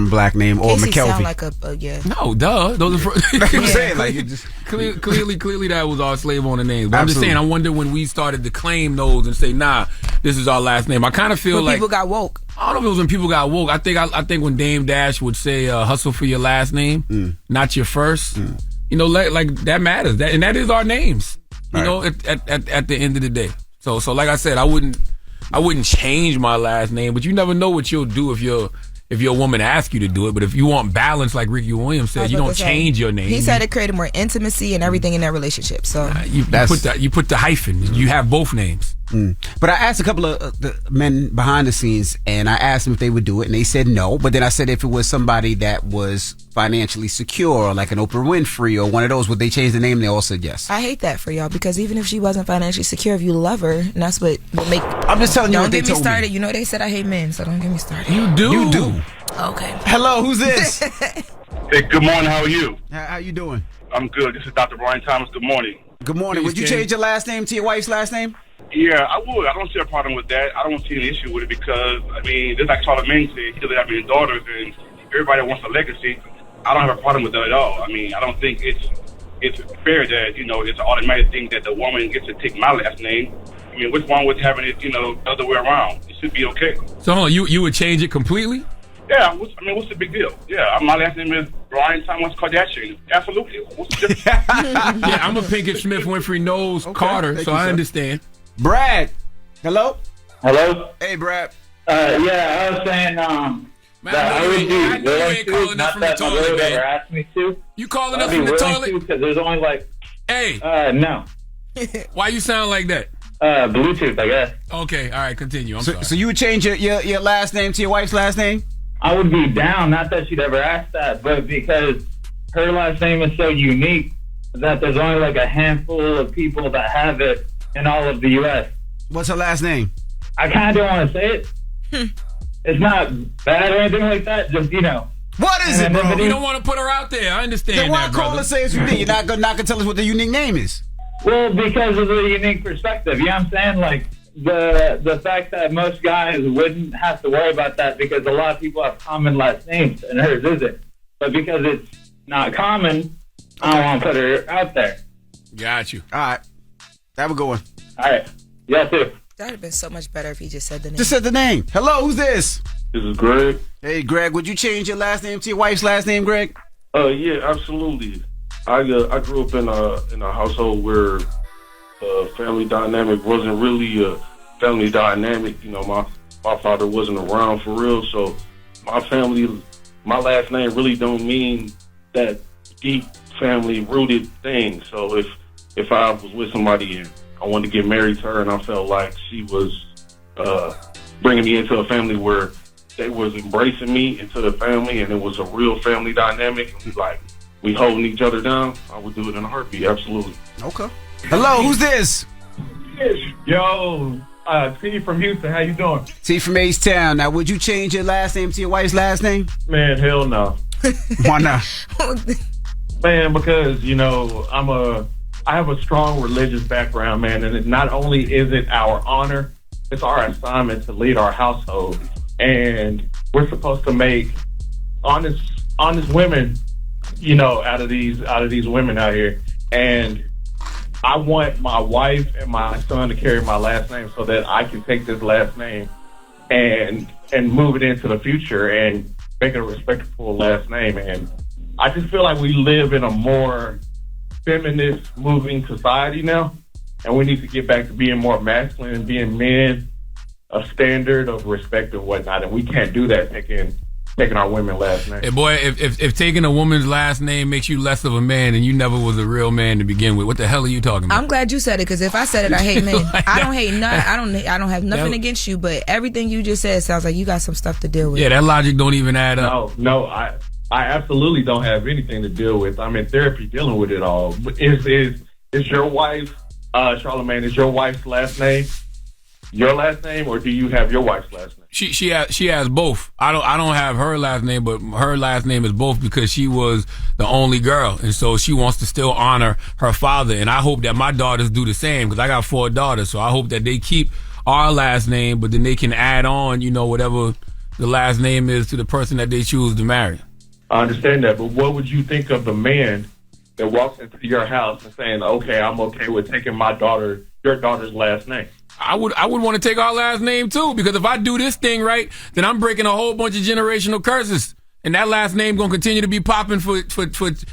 black name or Casey McKelvey. Sound like yeah. No, duh. Those are That's what I'm saying. Like it just clearly that was our slave owner names. But I'm just saying, I wonder when we started to claim those and say, nah, this is our last name. I kind of feel when people got woke. I don't know if it was when people got woke. I think when Dame Dash would say, hustle for your last name, not your first. Like that matters. That is our names. Right. At the end of the day. So like I said, I wouldn't I wouldn't change my last name, but you never know what you'll do if your woman asks you to do it. But if you want balance, like Ricky Williams said, you don't change your name. He said it created more intimacy and everything in that relationship. So you put the hyphen. You have both names. But I asked a couple of the men behind the scenes, and I asked them if they would do it, and they said no. But then I said if it was somebody that was financially secure, like an Oprah Winfrey or one of those, would they change the name? They all said yes. I hate that for y'all, because even if she wasn't financially secure, if you love her, and that's what would make. I'm just telling you what they told me. Don't get me started. You know they said I hate men, so don't get me started. You do. You do. Okay. Hello, who's this? Hey, good morning. How are you? How you doing? I'm good. This is Dr. Brian Thomas. Good morning. Good morning. Would you change your last name to your wife's last name? Yeah, I would. I don't see a problem with that. I don't see an issue with it because, I mean, just like Charlamagne said, he doesn't have any daughters, and everybody wants a legacy. I don't have a problem with that at all. I mean, I don't think it's fair that, you know, it's an automatic thing that the woman gets to take my last name. I mean, what's wrong with having it, you know, the other way around? It should be okay. So hold on, you would change it completely? Yeah, what's the big deal? Yeah, my last name is Brian Thomas Kardashian. Absolutely. What's the difference? Yeah, I'm a Pinkett Smith Winfrey knows Carter, so I understand. Brad, hello? Hello? Hey, Brad. Yeah, I was saying that I would be willing to, not that my brother ever asked me to. You calling us from the toilet? Because there's only like... Hey. No. Why you sound like that? Bluetooth, I guess. Okay, all right, continue. I'm sorry. So you would change your last name to your wife's last name? I would be down, not that she'd ever ask that, but because her last name is so unique that there's only like a handful of people that have it in all of the U.S. What's her last name? I kind of don't want to say it. It's not bad or anything like that, just, you know. What is it, bro? You don't want to put her out there. I understand then why that, call brother. and say it's unique? You're not gonna tell us what the unique name is. Well, because of the unique perspective. You know what I'm saying? Like, the fact that most guys wouldn't have to worry about that because a lot of people have common last names and hers isn't. But because it's not common, I don't want to put her out there. Got you. All right. Have a good one. All right. Yeah, too. That would have been so much better if he just said the name. Just said the name. Hello, who's this? This is Greg. Hey, Greg, would you change your last name to your wife's last name, Greg? Yeah, absolutely. I grew up in a household where family dynamic wasn't really a family dynamic. You know, my father wasn't around for real, so my last name really don't mean that deep family rooted thing. So if I was with somebody and I wanted to get married to her and I felt like she was bringing me into a family where they was embracing me into the family and it was a real family dynamic and we holding each other down, I would do it in a heartbeat. Absolutely. Okay. Hello, who's this? Yo, T from Houston. How you doing? T from H-Town. Now, would you change your last name to your wife's last name? Man, hell no. Why not? Man, because, you know, I have a strong religious background, man, and not only is it our honor, it's our assignment to lead our household. And we're supposed to make honest women, you know, out of these women out here. And I want my wife and my son to carry my last name so that I can take this last name and move it into the future and make it a respectable last name. And I just feel like we live in a more feminist moving society now, and we need to get back to being more masculine and being men, a standard of respect and whatnot. And we can't do that taking our women last name. Hey boy, if taking a woman's last name makes you less of a man and you never was a real man to begin with, what the hell are you talking about? I'm glad you said it, because if I said it, I hate men. I don't hate none. I don't have nothing against you, but everything you just said sounds like you got some stuff to deal with. Yeah, that logic don't even add up. No, I absolutely don't have anything to deal with. I'm in therapy dealing with it all. But is your wife, Charlamagne, is your wife's last name your last name, or do you have your wife's last name? She has both. I don't have her last name, but her last name is both because she was the only girl, and so she wants to still honor her father. And I hope that my daughters do the same, because I got 4 daughters. So I hope that they keep our last name, but then they can add on, you know, whatever the last name is to the person that they choose to marry. I understand that, but what would you think of the man that walks into your house and saying, "Okay, I'm okay with taking your daughter's last name"? I would want to take our last name too, because if I do this thing right, then I'm breaking a whole bunch of generational curses, and that last name gonna continue to be popping for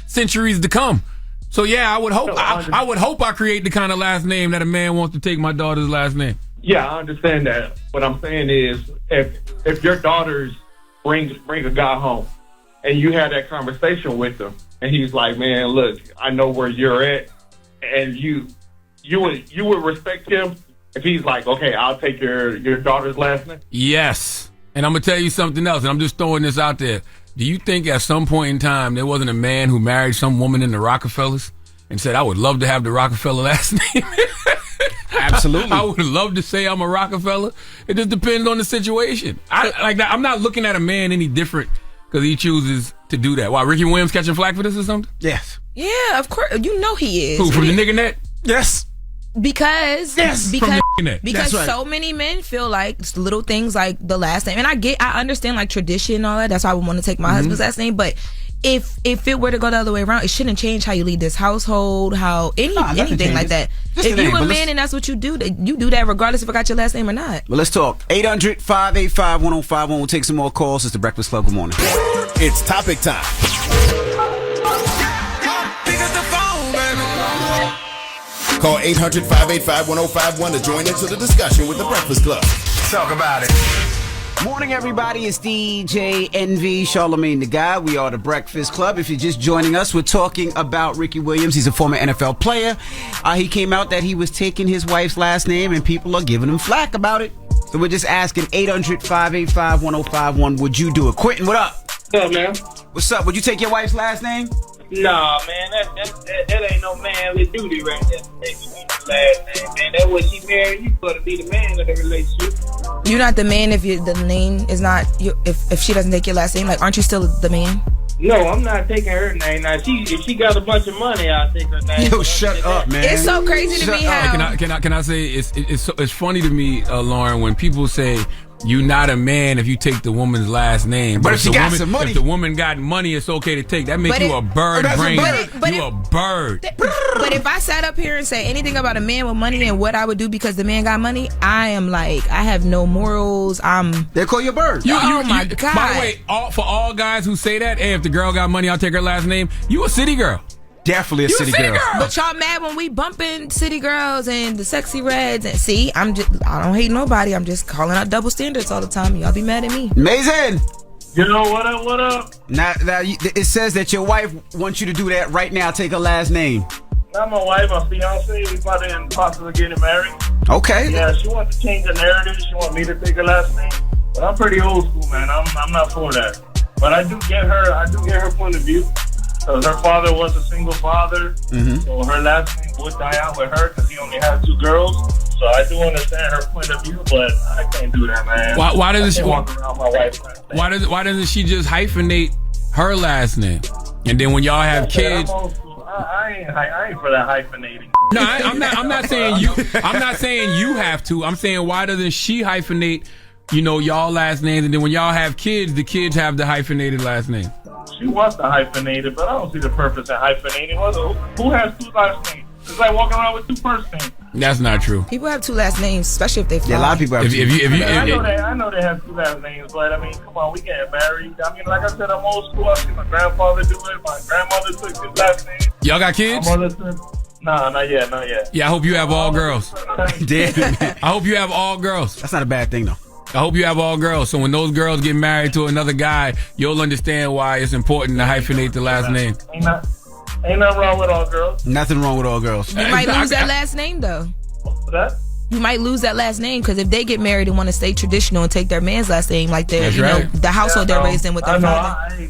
centuries to come. So yeah, I would hope I create the kind of last name that a man wants to take my daughter's last name. Yeah, I understand that. What I'm saying is, if your daughters bring a guy home, and you had that conversation with him, and he's like, "Man, look, I know where you're at," and you would respect him if he's like, "Okay, I'll take your daughter's last name." Yes. And I'm going to tell you something else, and I'm just throwing this out there. Do you think at some point in time there wasn't a man who married some woman in the Rockefellers and said, I would love to have the Rockefeller last name? Absolutely. I would love to say I'm a Rockefeller. It just depends on the situation. I'm not looking at a man any different because he chooses to do that. Why, Ricky Williams catching flack for this or something? Yes. Yeah, of course. You know he is. Who, from the nigga net? Yes. Because That's right. so many men feel like little things like the last name, and I understand like tradition and all that. That's why I would want to take my husband's last name. But if it were to go the other way around, it shouldn't change how you lead this household, anything like that. Just if you a man and that's what you do that regardless if I got your last name or not. Well, let's talk. 800-585-1051. We'll take some more calls. It's the Breakfast Club. Good morning. It's topic time. Call 800-585-1051 to join into the discussion with the Breakfast Club. Talk about it. Morning, everybody. It's DJ NV, Charlamagne the Guy. We are the Breakfast Club. If you're just joining us, we're talking about Ricky Williams. He's a former NFL player. He came out that he was taking his wife's last name, and people are giving him flack about it. So we're just asking 800-585-1051. Would you do it? Quentin, what up? What's up, man? What's up? Would you take your wife's last name? Nah, man, that ain't no manly duty right there. Taking your last name, man. That's what she married. You gotta be the man of the relationship. You're not the man if the name is not if she doesn't take your last name. Like, aren't you still the man? No, I'm not taking her name. Now, if she got a bunch of money, I'll take her name. Yo, shut up, man. It's so crazy to me how. Can I say it's funny to me, Loren, when people say you're not a man if you take the woman's last name. But if she got some money, if the woman got money, it's okay to take. That makes you a bird brain. You a bird. But if I sat up here and say anything about a man with money and what I would do because the man got money, I am like, I have no morals. They call you a bird. Oh my God. By the way, for all guys who say that, hey, if the girl got money, I'll take her last name. You a city girl. Definitely a city girl. But y'all mad when we bumping city girls and the sexy reds and see, I don't hate nobody. I'm just calling out double standards all the time. Y'all be mad at me. Amazing. You know what up? What up? Now it says that your wife wants you to do that right now. Take her last name. Not my wife, my fiance. We about to possibly getting married. Okay. Yeah, she wants to change the narrative. She wants me to take her last name. But I'm pretty old school, man. I'm not for that. But I do get her point of view. Because her father was a single father, so her last name would die out with her because he only had 2 girls. So I do understand her point of view, but I can't do that, man. Why doesn't she walk around my wife's last name? Why doesn't she just hyphenate her last name, and then when y'all have kids? I ain't for that hyphenating. No, I'm not saying you. I'm not saying you have to. I'm saying why doesn't she hyphenate? Y'all last names, and then when y'all have kids, the kids have the hyphenated last name. She wants to hyphenate it, but I don't see the purpose in hyphenating. Who has 2 last names? It's like walking around with 2 first names. That's not true. People have 2 last names, especially if they fly. Yeah, a lot of people have 2. I know they have 2 last names, but I mean, come on, we getting married. I mean, like I said, I'm old school. I see my grandfather do it. My grandmother took his last name. Y'all got kids? My mother took. Nah, not yet. Yeah, I hope you have all girls. Damn. I hope you have all girls. That's not a bad thing, though. I hope you have all girls. So when those girls get married to another guy, you'll understand why it's important to hyphenate the last name. Ain't nothing wrong with all girls. Nothing wrong with all girls. You might lose that last name, though. What's that? You might lose that last name because if they get married and want to stay traditional and take their man's last name, like the household they're raised in with their father.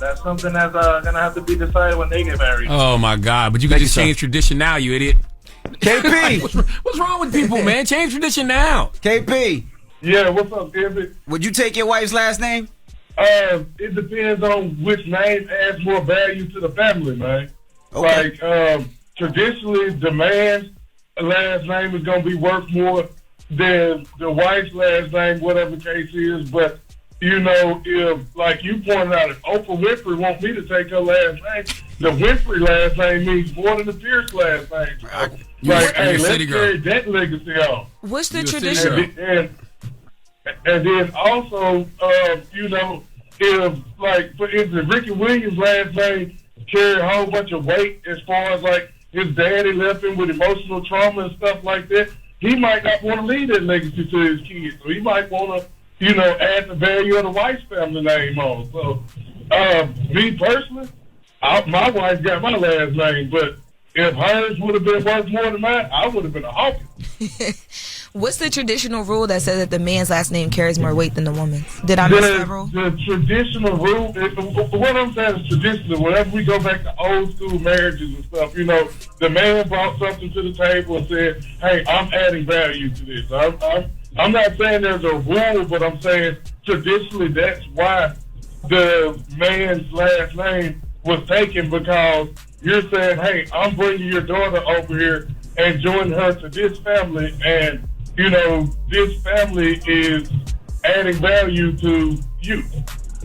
That's something that's gonna have to be decided when they get married. Oh my God! But you can just change tradition now, you idiot. KP, what's wrong with people, man? Change tradition now. KP. Yeah, what's up, David? Would you take your wife's last name? It depends on which name adds more value to the family, man. Okay. Like, traditionally, the man's last name is going to be worth more than the wife's last name, whatever the case is. But, if, like you pointed out, if Oprah Winfrey wants me to take her last name, the Winfrey last name means more than the Pierce last name. Hey, let's carry that legacy on. What's the tradition? And then also, if, like, for instance, Ricky Williams' last name carried a whole bunch of weight as far as, like, his daddy left him with emotional trauma and stuff like that, he might not want to leave that legacy to his kids. So he might want to, add the value of the wife's family name on. So, me personally, my wife got my last name, but if hers would have been worth more than mine, I would have been a Hawkins. What's the traditional rule that says that the man's last name carries more weight than the woman's? Did I miss that rule? The traditional rule, what I'm saying is traditional. Whenever we go back to old school marriages and stuff, the man brought something to the table and said, hey, I'm adding value to this. I'm not saying there's a rule, but I'm saying traditionally that's why the man's last name was taken, because you're saying, hey, I'm bringing your daughter over here and joining her to this family, and this family is adding value to you.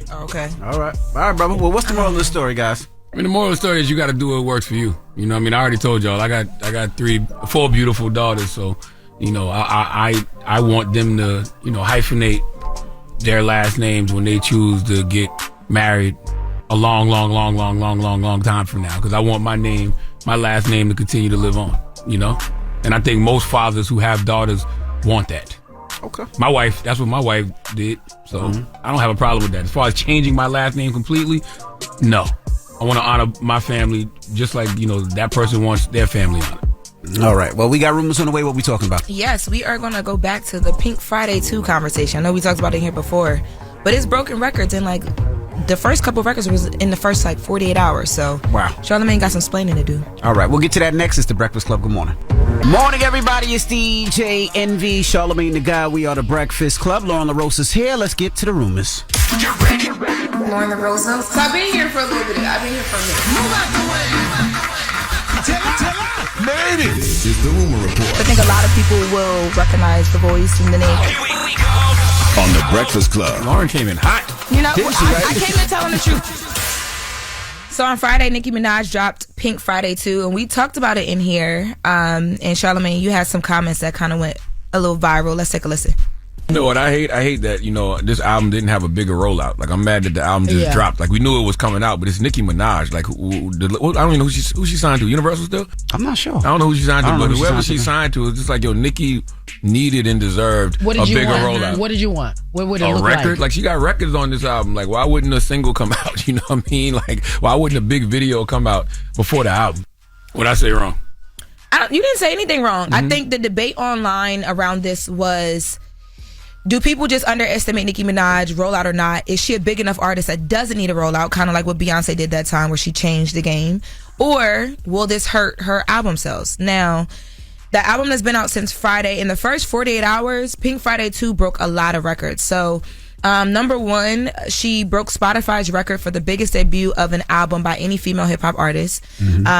Okay. All right, brother. Well, what's the moral of the story, guys? I mean, the moral of the story is you got to do what works for you. You know what I mean? I already told y'all, I got 4 beautiful daughters, so, I want them to, hyphenate their last names when they choose to get married a long time from now, because I want my last name to continue to live on, And I think most fathers who have daughters want that. Okay. My wife, that's what my wife did. So I don't have a problem with that. As far as changing my last name completely, no. I want to honor my family just like, that person wants their family honored. All right. Well, we got rumors on the way. What we talking about? Yes, we are going to go back to the Pink Friday 2 conversation. I know we talked about it here before, but it's broken records, and the first couple of records was in the first 48 hours. So wow, Charlamagne got some explaining to do. All right, we'll get to that next. It's the Breakfast Club. Good morning. Morning, everybody. It's DJ NV, Charlamagne the Guy. We are the Breakfast Club. Loren LoRosa's here. Let's get to the rumors. Loren LoRosa. So I've been here for a little bit. I've been here for a minute. Move out the way. Made it. This is the Rumor Report. I think a lot of people will recognize the voice and the name. On the Breakfast Club. Loren came in hot. I came in telling the truth. So on Friday, Nicki Minaj dropped Pink Friday 2, and we talked about it in here. And Charlamagne, you had some comments that kind of went a little viral. Let's take a listen. You know what I hate? I hate that, this album didn't have a bigger rollout. I'm mad that the album just dropped. We knew it was coming out, but it's Nicki Minaj. I don't even know who she signed to. Universal still? I'm not sure. I don't know who she signed to, but whoever she signed to, it's just Nicki needed and deserved a bigger rollout. What did you want? What would it look look like? A record? She got records on this album. Why wouldn't a single come out? You know what I mean? Why wouldn't a big video come out before the album? What'd I say wrong? You didn't say anything wrong. I think the debate online around this was, do people just underestimate Nicki Minaj, rollout or not? Is she a big enough artist that doesn't need a rollout, kind of like what Beyonce did that time where she changed the game? Or will this hurt her album sales? Now, the album has been out since Friday. In the first 48 hours, Pink Friday 2 broke a lot of records. So, number one, she broke Spotify's record for the biggest debut of an album by any female hip-hop artist.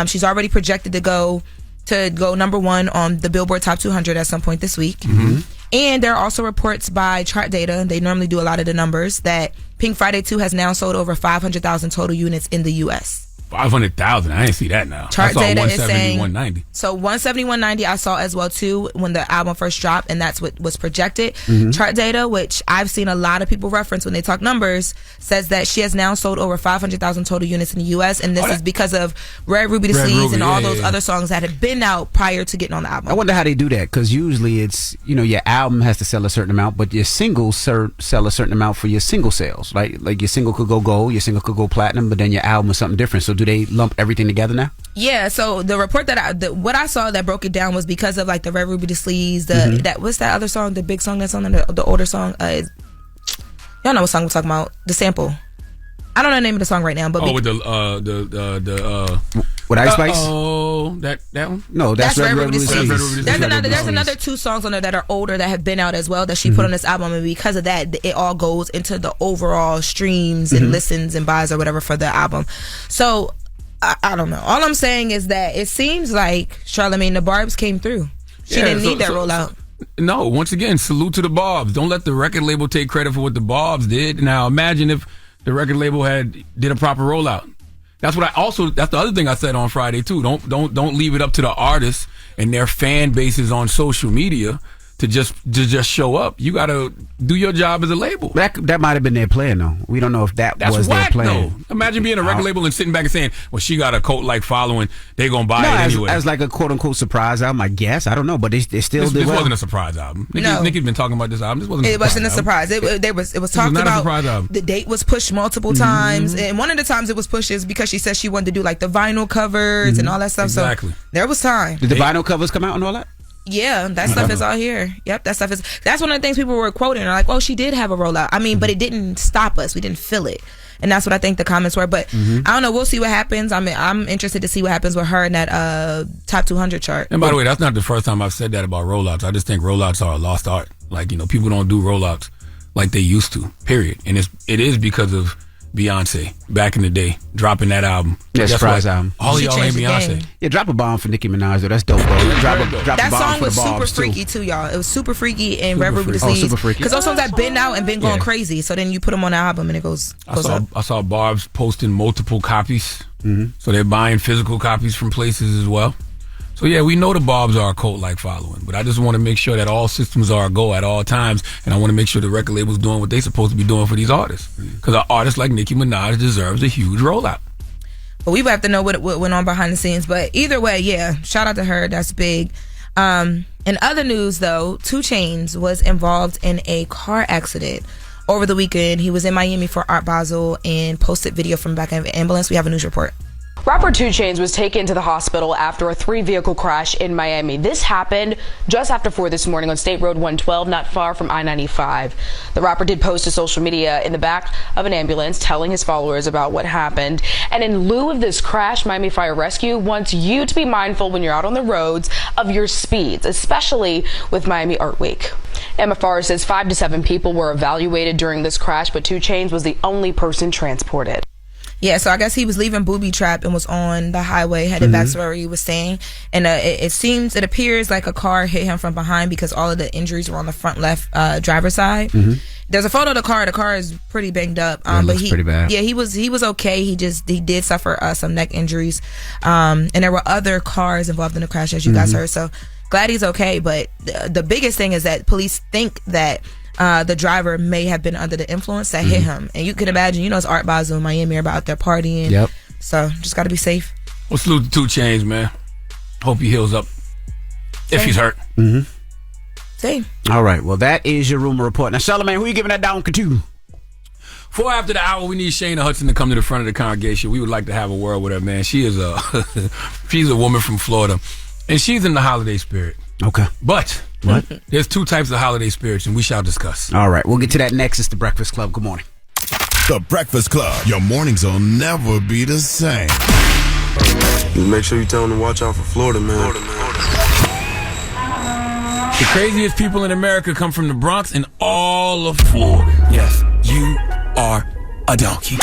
She's already projected to go number one on the Billboard Top 200 at some point this week. And there are also reports by Chart Data, they normally do a lot of the numbers, that Pink Friday 2 has now sold over 500,000 total units in the U.S. 500,000. I didn't see that now. Chart I saw Data 170, is saying 190. So 170, 190 I saw as well too when the album first dropped, and that's what was projected. Chart Data, which I've seen a lot of people reference when they talk numbers, says that she has now sold over 500,000 total units in the U.S. and this is because of Red Ruby the Sleeves and all those other songs that had been out prior to getting on the album. I wonder how they do that, because usually it's, your album has to sell a certain amount, but your singles sell a certain amount for your single sales, right? Like your single could go gold, your single could go platinum, but then your album is something different. So do they lump everything together now? Yeah, so the report what I saw that broke it down was because of the Red Ruby the Sleeves, what's that other song, the big song that's on the older song? Y'all know what song we're talking about? The sample. I don't know the name of the song right now, but with with Ice Spice? Oh, that one? No, that's Red Ruby the Sleeves. There's another 2 songs on there that are older that have been out as well that she put on this album, and because of that, it all goes into the overall streams and listens and buys or whatever for the album. So I don't know. All I'm saying is that it seems like Charlamagne, the Barbs came through. She didn't need that rollout. No, once again, salute to the Barbs. Don't let the record label take credit for what the Barbs did. Now imagine if the record label did a proper rollout. That's the other thing I said on Friday too. Don't leave it up to the artists and their fan bases on social media to just show up. You got to do your job as a label. That might have been their plan, though. We don't know if that's was whack, their plan. Though. Imagine being a record label and sitting back and saying, well, she got a cult-like following. They're going to buy it anyway. As like a quote-unquote surprise album, I guess. I don't know, but they still did This well. wasn't a surprise album. No. Nicki's been talking about this album. This wasn't a surprise It wasn't a surprise. It was talked about. The date was pushed multiple times. And one of the times it was pushed is because she said she wanted to do like the vinyl covers and all that stuff. Exactly. So there was time. Did the vinyl covers come out and all that? Yeah, that stuff is all here. Yep, that's one of the things people were quoting. They're like, oh, she did have a rollout. I mean, but it didn't stop us. We didn't feel it. And that's what I think the comments were. But I don't know. We'll see what happens. I mean, I'm interested to see what happens with her in that top 200 chart. And by the way, that's not the first time I've said that about rollouts. I just think rollouts are a lost art. Like, people don't do rollouts like they used to, period. And it is because of Beyonce back in the day dropping that album. Yeah, surprise album. All y'all ain't Beyonce. Yeah, drop a bomb for Nicki Minaj though. That's dope, bro. Drop that a bomb song for was the super Barbs, freaky too, y'all. It was super freaky and Red Ruby Disease. Super freaky. Because those songs have been out and been going crazy. So then you put them on the album and it goes up. I saw Barbs posting multiple copies. So they're buying physical copies from places as well. So yeah, we know the Barbs are a cult-like following, but I just want to make sure that all systems are a go at all times, and I want to make sure the record label's doing what they're supposed to be doing for these artists. Because an artist like Nicki Minaj deserves a huge rollout. But we would have to know what went on behind the scenes. But either way, yeah, shout out to her. That's big. In other news, though, 2 Chainz was involved in a car accident over the weekend. He was in Miami for Art Basel and posted video from the back of an ambulance. We have a news report. Rapper 2 Chainz was taken to the hospital after a 3-vehicle crash in Miami. This happened just after 4 this morning on State Road 112, not far from I-95. The rapper did post to social media in the back of an ambulance telling his followers about what happened. And in lieu of this crash, Miami Fire Rescue wants you to be mindful when you're out on the roads of your speeds, especially with Miami Art Week. MFR says 5 to 7 people were evaluated during this crash, but 2 Chainz was the only person transported. Yeah, so I guess he was leaving Booby Trap and was on the highway headed back to where he was staying. And it appears like a car hit him from behind because all of the injuries were on the front left driver's side. There's a photo of the car. The car is pretty banged up. But pretty bad. Yeah, he was okay. He did suffer some neck injuries. And there were other cars involved in the crash, as you guys heard. So glad he's okay. But the biggest thing is that police think that the driver may have been under the influence that hit him. And you can imagine, it's Art Basel in Miami, about out there partying. Yep. So just got to be safe. Well, salute to 2 Chainz, man. Hope he heals up if he's hurt. Same. All right. Well, that is your rumor report. Now, Charlamagne, who you giving that down to? 4 after the hour, we need Shayna Hudson to come to the front of the congregation. We would like to have a word with her, man. She is she's a woman from Florida, and she's in the holiday spirit. Okay. But what? There's 2 types of holiday spirits, and we shall discuss. All right. We'll get to that next. It's The Breakfast Club. Good morning. The Breakfast Club. Your mornings will never be the same. Make sure you tell them to watch out for Florida, man. The craziest people in America come from the Bronx and all of Florida. Yes, you are a donkey.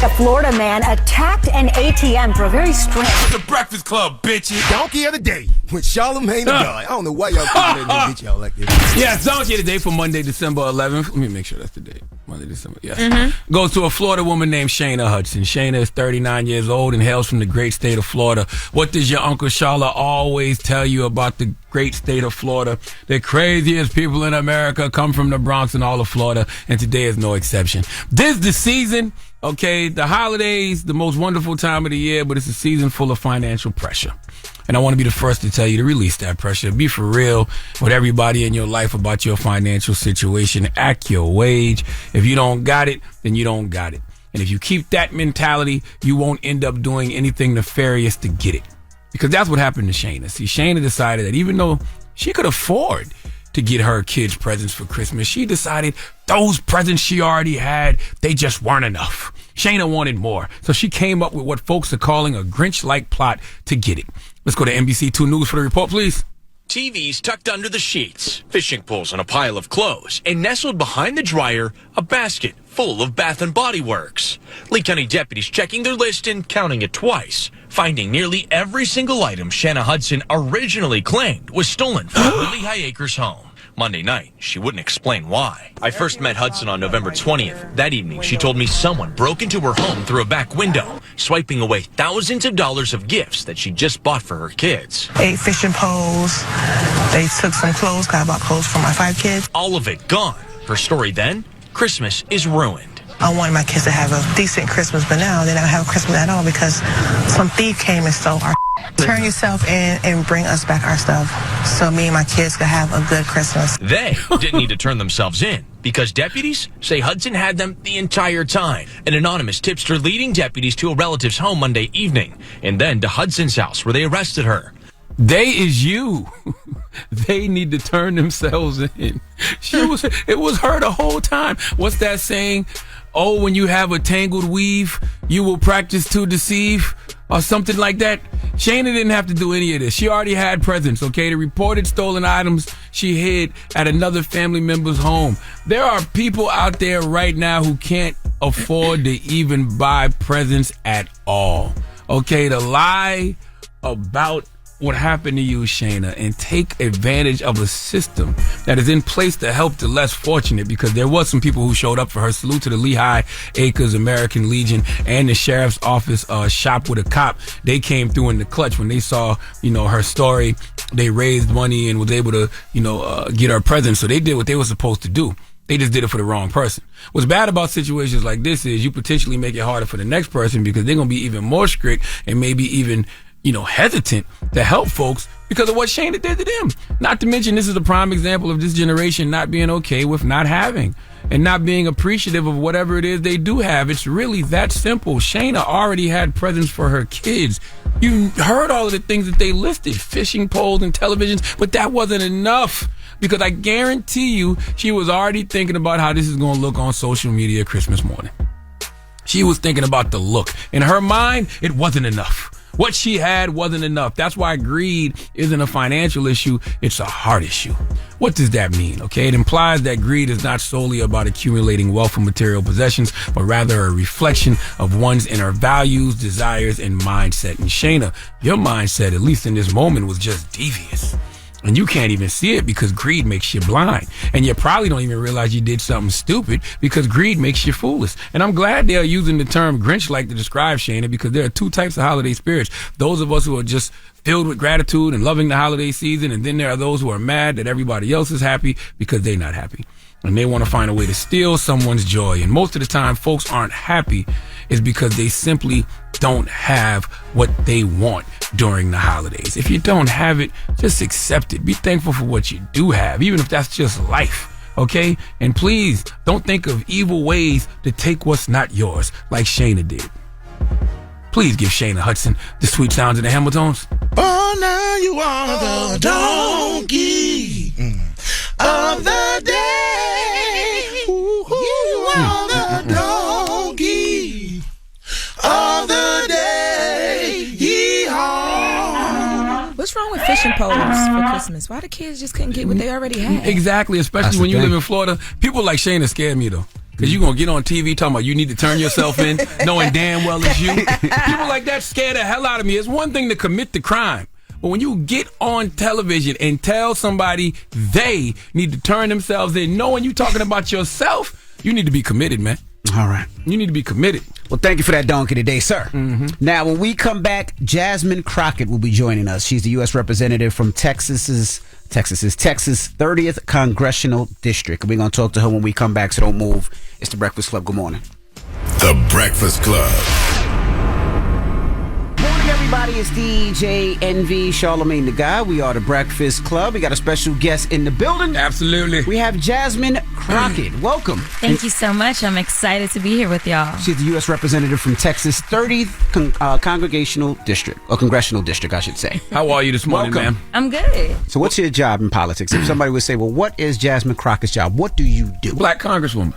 A Florida man attacked an ATM for a very strange... The Breakfast Club, bitches. Donkey of the day with Charlamagne the guy. I don't know why y'all keep letting y'all like this. Yes, Donkey of the day for Monday, December 11th. Let me make sure that's the date. Monday, December, yes. Goes to a Florida woman named Shayna Hudson. Shayna is 39 years old and hails from the great state of Florida. What does your Uncle Shala always tell you about the great state of Florida? The craziest people in America come from the Bronx and all of Florida, and today is no exception. This is the season. Okay, the holidays, the most wonderful time of the year, but it's a season full of financial pressure. And I want to be the first to tell you to release that pressure. Be for real with everybody in your life about your financial situation. Act your wage. If you don't got it, then you don't got it. And if you keep that mentality, you won't end up doing anything nefarious to get it. Because that's what happened to Shayna. See, Shayna decided that even though she could afford to get her kids presents for Christmas, she decided those presents she already had, they just weren't enough. Shayna wanted more. So she came up with what folks are calling a Grinch-like plot to get it. Let's go to NBC2 News for the report, please. TVs tucked under the sheets, fishing poles on a pile of clothes, and nestled behind the dryer, a basket full of Bath & Body Works. Lee County deputies checking their list and counting it twice, finding nearly every single item Shayna Hudson originally claimed was stolen from her Lehigh Acres home. Monday night, she wouldn't explain why. I first met Hudson on November 20th. That evening, she told me someone broke into her home through a back window. swiping away thousands of dollars of gifts that she just bought for her kids. 8 fishing poles. They took some clothes, 'cause I bought clothes for my 5 kids. All of it gone. Her story then, Christmas is ruined. I wanted my kids to have a decent Christmas, but now they don't have a Christmas at all because some thief came and stole our Turn yourself in and bring us back our stuff so me and my kids could have a good Christmas. They didn't need to turn themselves in because deputies say Hudson had them the entire time. An anonymous tipster leading deputies to a relative's home Monday evening and then to Hudson's house where they arrested her. They is you. They need to turn themselves in. It was her the whole time. What's that saying? Oh, when you have a tangled weave, you will practice to deceive, or something like that. Shayna didn't have to do any of this. She already had presents, okay? The reported stolen items she hid at another family member's home. There are people out there right now who can't afford to even buy presents at all. Okay, to lie about what happened to you, Shayna, and take advantage of a system that is in place to help the less fortunate, because there was some people who showed up for her. Salute to the Lehigh Acres American Legion and the sheriff's office shop with a cop. They came through in the clutch when they saw, her story. They raised money and was able to, get her presents. So they did what they were supposed to do. They just did it for the wrong person. What's bad about situations like this is you potentially make it harder for the next person because they're going to be even more strict and maybe even hesitant to help folks because of what Shayna did to them. Not to mention, this is a prime example of this generation not being okay with not having and not being appreciative of whatever it is they do have. It's really that simple. Shayna already had presents for her kids. You heard all of the things that they listed, fishing poles and televisions, but that wasn't enough. Because I guarantee you, she was already thinking about how this is going to look on social media Christmas morning. She was thinking about the look. In her mind, it wasn't enough. What she had wasn't enough. That's why greed isn't a financial issue. It's a heart issue. What does that mean? Okay, it implies that greed is not solely about accumulating wealth and material possessions, but rather a reflection of one's inner values, desires, and mindset. And Shayna, your mindset, at least in this moment, was just devious. And you can't even see it because greed makes you blind. And you probably don't even realize you did something stupid because greed makes you foolish. And I'm glad they're using the term Grinch-like to describe Shayna, because there are two types of holiday spirits. Those of us who are just filled with gratitude and loving the holiday season. And then there are those who are mad that everybody else is happy because they're not happy. And they want to find a way to steal someone's joy. And most of the time, folks aren't happy is because they simply don't have what they want during the holidays. If you don't have it, just accept it. Be thankful for what you do have, even if that's just life, okay? And please, don't think of evil ways to take what's not yours, like Shayna did. Please give Shayna Hudson the sweet sounds of the Hamiltons. Oh, now you are the donkey of the day. You are the donkey of the day. Yeehaw. What's wrong with fishing poles for Christmas? Why the kids just couldn't get what they already had? Exactly, especially when you live in Florida. People like Shayna scare me, though. Because you're going to get on TV talking about you need to turn yourself in, knowing damn well it's you. People like that scare the hell out of me. It's one thing to commit the crime. But when you get on television and tell somebody they need to turn themselves in, knowing you're talking about yourself, you need to be committed, man. All right. You need to be committed. Well, thank you for that donkey today, sir. Mm-hmm. Now, when we come back, Jasmine Crockett will be joining us. She's the U.S. representative from Texas's 30th Congressional District. We're going to talk to her when we come back, so don't move. It's The Breakfast Club. Good morning. The Breakfast Club. Morning, everybody. It's DJ NV, Charlamagne the Guy. We are The Breakfast Club. We got a special guest in the building. Absolutely. We have Jasmine Crockett. Welcome. Thank you so much. I'm excited to be here with y'all. She's the U.S. representative from Texas' 30th Congressional District, or Congressional District, I should say. How are you this morning, ma'am? I'm good. So what's your job in politics? If somebody would say, well, what is Jasmine Crockett's job? What do you do? Black Congresswoman.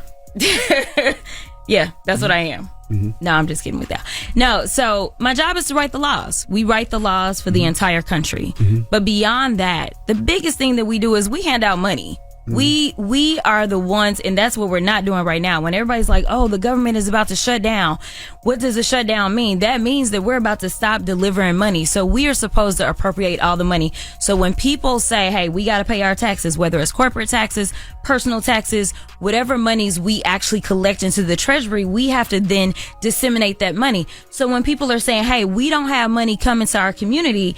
Yeah, that's what I am. Mm-hmm. No, I'm just kidding with that. No, so my job is to write the laws. We write the laws for the entire country. Mm-hmm. But beyond that, the biggest thing that we do is we hand out money. We are the ones, and that's what we're not doing right now. When everybody's like, oh, the government is about to shut down. What does a shutdown mean? That means that we're about to stop delivering money. So we are supposed to appropriate all the money. So when people say, hey, we got to pay our taxes, whether it's corporate taxes, personal taxes, whatever monies we actually collect into the treasury, we have to then disseminate that money. So when people are saying, hey, we don't have money coming to our community,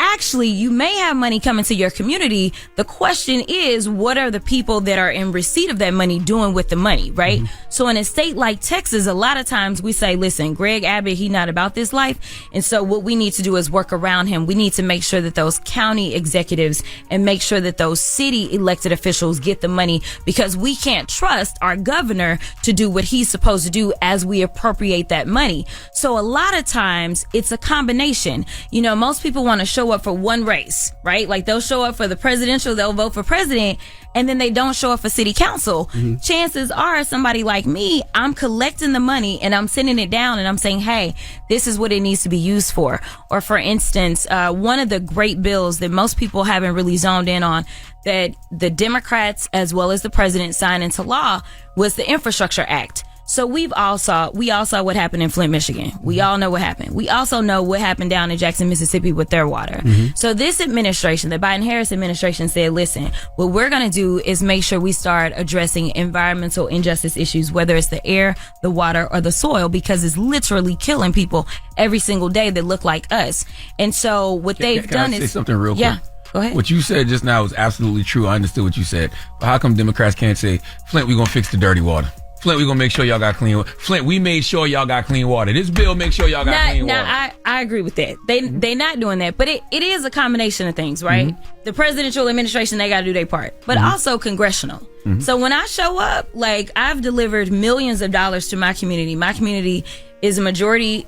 actually, you may have money coming to your community. The question is, what are the people that are in receipt of that money doing with the money, right? So in a state like Texas, a lot of times we say, listen, Greg Abbott, he's not about this life. And so what we need to do is work around him. We need to make sure that those county executives and make sure that those city elected officials get the money, because we can't trust our governor to do what he's supposed to do as we appropriate that money. So a lot of times it's a combination. You know, most people want to show up for one race, right? Like they'll show up for the presidential, they'll vote for president, and then they don't show up for city council. Chances are somebody like me, I'm collecting the money and I'm sending it down and I'm saying, hey, this is what it needs to be used for. Or for instance, one of the great bills that most people haven't really zoned in on that the Democrats as well as the president signed into law was the Infrastructure Act. So we all saw what happened in Flint, Michigan. We all know what happened. We also know what happened down in Jackson, Mississippi with their water. So this administration, the Biden-Harris administration, said, listen, what we're going to do is make sure we start addressing environmental injustice issues, whether it's the air, the water, or the soil, because it's literally killing people every single day that look like us. And so what they've done is... Say something real quick? Yeah. Go ahead. What you said just now was absolutely true. I understood what you said. But how come Democrats can't say, Flint, we're going to fix the dirty water? Flint, we're going to make sure y'all got clean water. Flint, we made sure y'all got clean water. This bill makes sure y'all got clean water. I agree with that. They not doing that. But it is a combination of things, right? The presidential administration, they got to do their part. But also congressional. So when I show up, like, I've delivered millions of dollars to my community. My community is a majority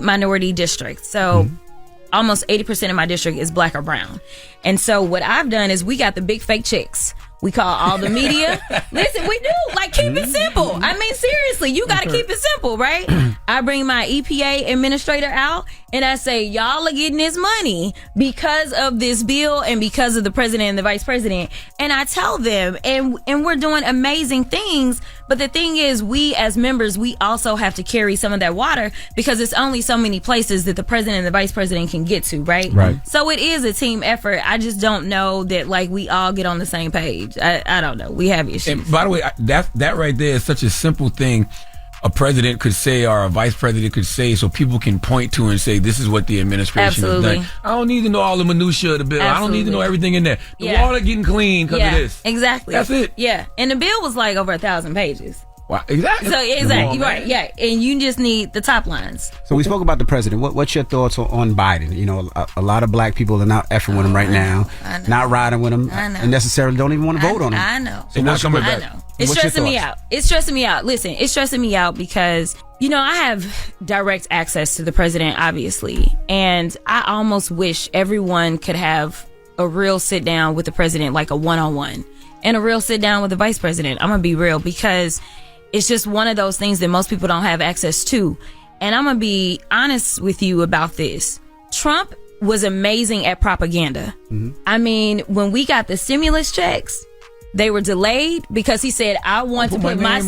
minority district. So almost 80% of my district is black or brown. And so what I've done is we got the big fake checks. We call all the media. Listen, we do. Like, keep it simple. I mean, seriously, you got to keep it simple, right? I bring my EPA administrator out and I say, y'all are getting this money because of this bill and because of the president and the vice president. And I tell them, and we're doing amazing things. But the thing is, we as members, we also have to carry some of that water because it's only so many places that the president and the vice president can get to, right? Right. So it is a team effort. I just don't know that, like, we all get on the same page. I don't know. We have issues. And by the way, that right there is such a simple thing a president could say or a vice president could say so people can point to and say, this is what the administration has done. I don't need to know all the minutiae of the bill. I don't need to know everything in there. The water getting clean because of this. Exactly. That's it. Yeah. And the bill was like over 1,000 pages. Wow, exactly. So exactly, right, yeah, and you just need the top lines. So we spoke about the president. What's your thoughts on Biden? You know, a lot of black people are not effing with him right now, not riding with him, and necessarily don't even want to vote on him. I know. So what's your I know. It's stressing me out. It's stressing me out. Listen, it's stressing me out because, you know, I have direct access to the president, obviously, and I almost wish everyone could have a real sit down with the president, like a one-on-one, and a real sit down with the vice president. I'm gonna be real because it's just one of those things that most people don't have access to. And I'm going to be honest with you about this. Trump was amazing at propaganda. I mean, when we got the stimulus checks, they were delayed because he said, I want to put my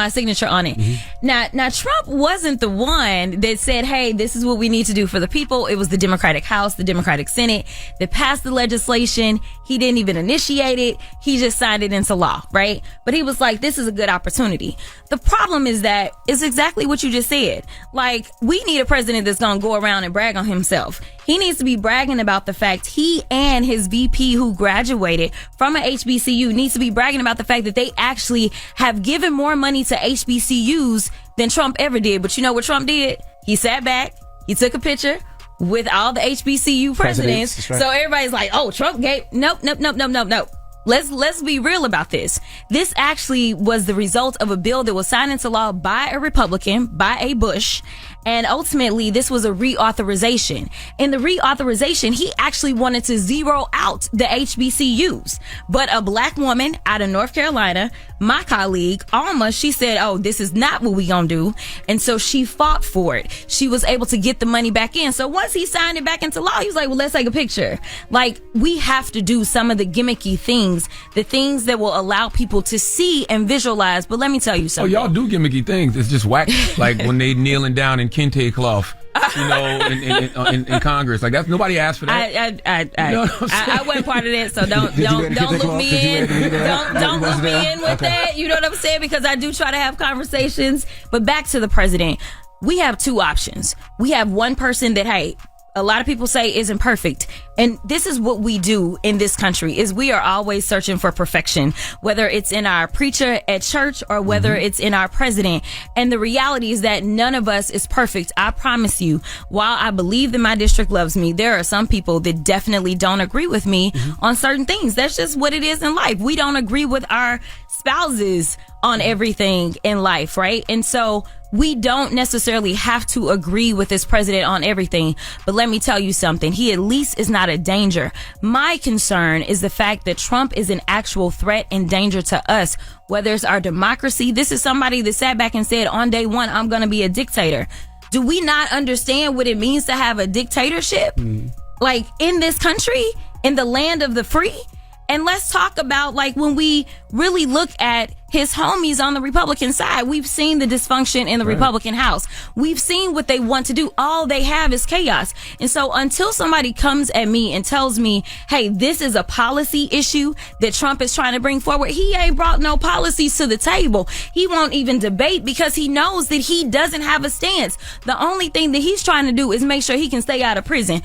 signature on it. Now Trump wasn't the one that said, hey, this is what we need to do for the people. It was the Democratic House, the Democratic Senate that passed the legislation. He didn't even initiate it. He just signed it into law, right? But he was like, this is a good opportunity. The problem is that it's exactly what you just said. Like, we need a president that's going to go around and brag on himself. He needs to be bragging about the fact he and his VP who graduated from a HBCU needs to be bragging about the fact that they actually have given more money to HBCUs than Trump ever did. But you know what Trump did? He sat back, he took a picture with all the HBCU presidents. Right. So everybody's like, oh, Trump gave, nope. Let's be real about this. This actually was the result of a bill that was signed into law by a Republican, by a Bush, And ultimately, this was a reauthorization. In the reauthorization, he actually wanted to zero out the HBCUs. But a black woman out of North Carolina, my colleague, Alma, she said, oh, this is not what we gonna do. And so she fought for it. She was able to get the money back in. So once he signed it back into law, he was like, well, let's take a picture. Like, we have to do some of the gimmicky things, the things that will allow people to see and visualize. But let me tell you something. Oh, y'all do gimmicky things. It's just whack. Like when they kneeling down in kente cloth, in Congress. Like, that's nobody asked for that. I wasn't part of that, so don't look me in. Don't look me in with that. You know what I'm saying? Because I do try to have conversations. But back to the president. We have two options. We have one person that, hey, a lot of people say isn't perfect. And this is what we do in this country, is we are always searching for perfection, whether it's in our preacher at church or whether it's in our president. And the reality is that none of us is perfect. I promise you, while I believe that my district loves me, there are some people that definitely don't agree with me on certain things. That's just what it is in life. We don't agree with our spouses on everything in life, right? And so we don't necessarily have to agree with this president on everything. But let me tell you something. He at least is not a danger. My concern is the fact that Trump is an actual threat and danger to us, whether it's our democracy. This is somebody that sat back and said on day one, I'm going to be a dictator. Do we not understand what it means to have a dictatorship? Like, in this country, in the land of the free? And let's talk about, like, when we really look at his homies on the Republican side, we've seen the dysfunction in the Republican House. We've seen what they want to do. All they have is chaos. And so until somebody comes at me and tells me, hey, this is a policy issue that Trump is trying to bring forward, he ain't brought no policies to the table. He won't even debate because he knows that he doesn't have a stance. The only thing that he's trying to do is make sure he can stay out of prison.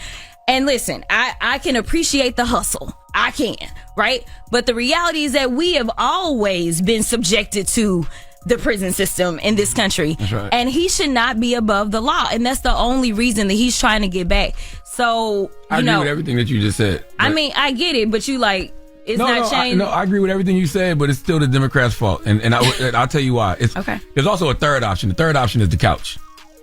And listen, I can appreciate the hustle. I can, right? But the reality is that we have always been subjected to the prison system in this country. That's right. And he should not be above the law. And that's the only reason that he's trying to get back. So, I agree with everything that you just said. I mean, I get it, but you like, it's not changing. I agree with everything you said, but it's still the Democrats' fault. And I'll tell you why. Okay. There's also a third option. The third option is the couch.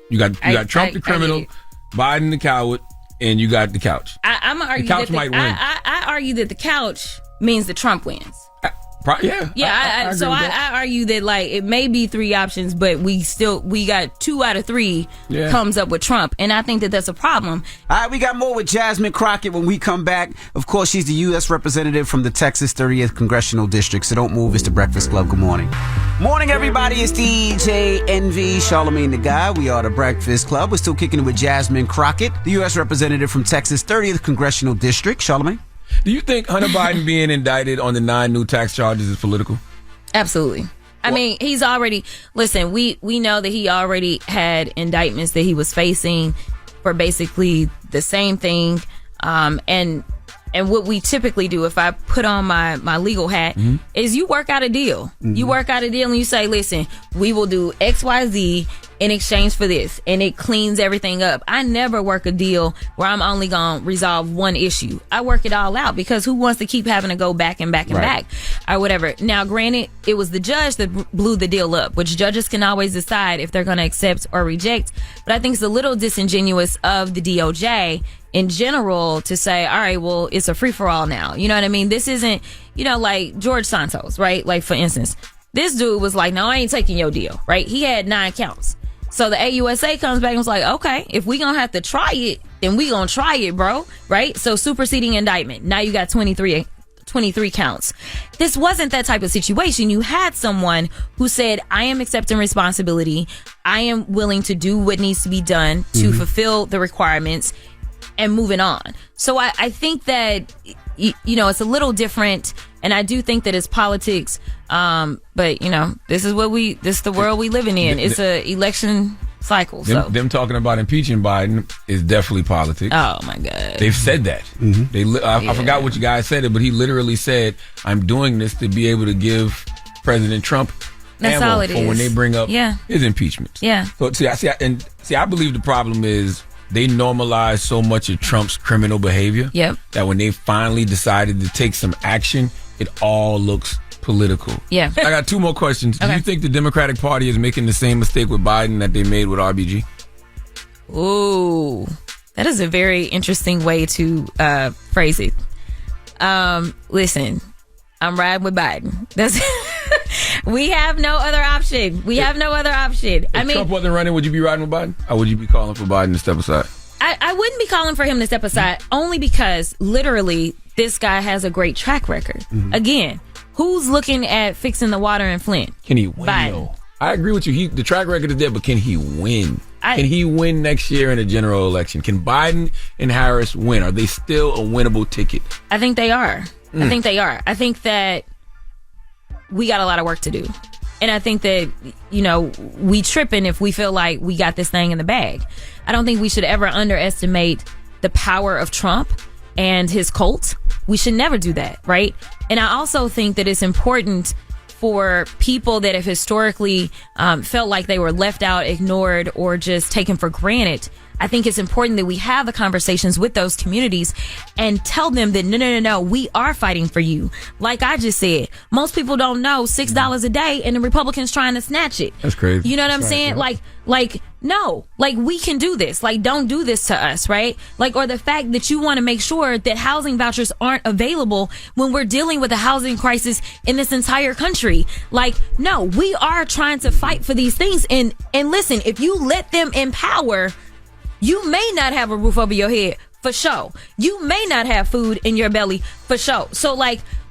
You got Trump the criminal, Biden the coward, and you got the couch. I'm gonna argue the couch that might win. I argue that the couch means that Trump wins. Yeah. I argue that, like, it may be three options, but we got 2 out of 3 comes up with Trump, and I think that that's a problem. All right, we got more with Jasmine Crockett when we come back. Of course, she's the U.S. representative from the Texas 30th Congressional District, so don't move. It's the Breakfast Club. Good morning. Morning, everybody. It's DJ Envy, Charlamagne the Guy. We are the Breakfast Club. We're still kicking it with Jasmine Crockett, the U.S. representative from Texas 30th Congressional District. Charlamagne? Do you think Hunter Biden being indicted on the 9 new tax charges is political? Absolutely. I mean, he's already, listen, we know that he already had indictments that he was facing for basically the same thing. And what we typically do, if I put on my legal hat, is you work out a deal. You work out a deal and you say, listen, we will do X, Y, Z in exchange for this. And it cleans everything up. I never work a deal where I'm only going to resolve one issue. I work it all out, because who wants to keep having to go back and back and back or whatever. Now, granted, it was the judge that blew the deal up, which judges can always decide if they're going to accept or reject. But I think it's a little disingenuous of the DOJ in general to say, all right, well, it's a free-for-all now. You know what I mean? This isn't, like George Santos, right? Like, for instance, this dude was like, no, I ain't taking your deal, right? He had 9 counts. So the AUSA comes back and was like, okay, if we gonna have to try it, then we gonna try it, bro, right? So superseding indictment. Now you got 23 counts. This wasn't that type of situation. You had someone who said, I am accepting responsibility. I am willing to do what needs to be done to fulfill the requirements and moving on. So I think that, it's a little different, and I do think that it's politics. But this is the world we living in. It's a election cycle. Them talking about impeaching Biden is definitely politics. Oh my God. They've said that. I forgot which guy said it, but he literally said, I'm doing this to be able to give President Trump ammo for when they bring up his impeachment. Yeah. So I believe the problem is they normalized so much of Trump's criminal behavior that when they finally decided to take some action, it all looks political. Yeah. I got 2 more questions. Okay. Do you think the Democratic Party is making the same mistake with Biden that they made with RBG? Ooh, that is a very interesting way to phrase it. Listen, I'm riding with Biden. We have no other option. If Trump wasn't running, would you be riding with Biden? Or would you be calling for Biden to step aside? I wouldn't be calling for him to step aside, only because literally this guy has a great track record. Mm-hmm. Again, who's looking at fixing the water in Flint? Can he win? Biden. I agree with you. The track record is there, but can he win? Can he win next year in a general election? Can Biden and Harris win? Are they still a winnable ticket? I think they are. I think they are. I think that we got a lot of work to do. And I think that, we tripping if we feel like we got this thing in the bag. I don't think we should ever underestimate the power of Trump and his cult. We should never do that, right? And I also think that it's important for people that have historically felt like they were left out, ignored, or just taken for granted. I think it's important that we have the conversations with those communities and tell them that no, we are fighting for you. Like I just said, most people don't know $6 a day and the Republicans trying to snatch it. That's crazy. You know what I'm saying? Yeah. No, we can do this. Don't do this to us, right? Or the fact that you want to make sure that housing vouchers aren't available when we're dealing with a housing crisis in this entire country. No, we are trying to fight for these things. And listen, if you let them in power, you may not have a roof over your head, for sure. You may not have food in your belly, for sure. So,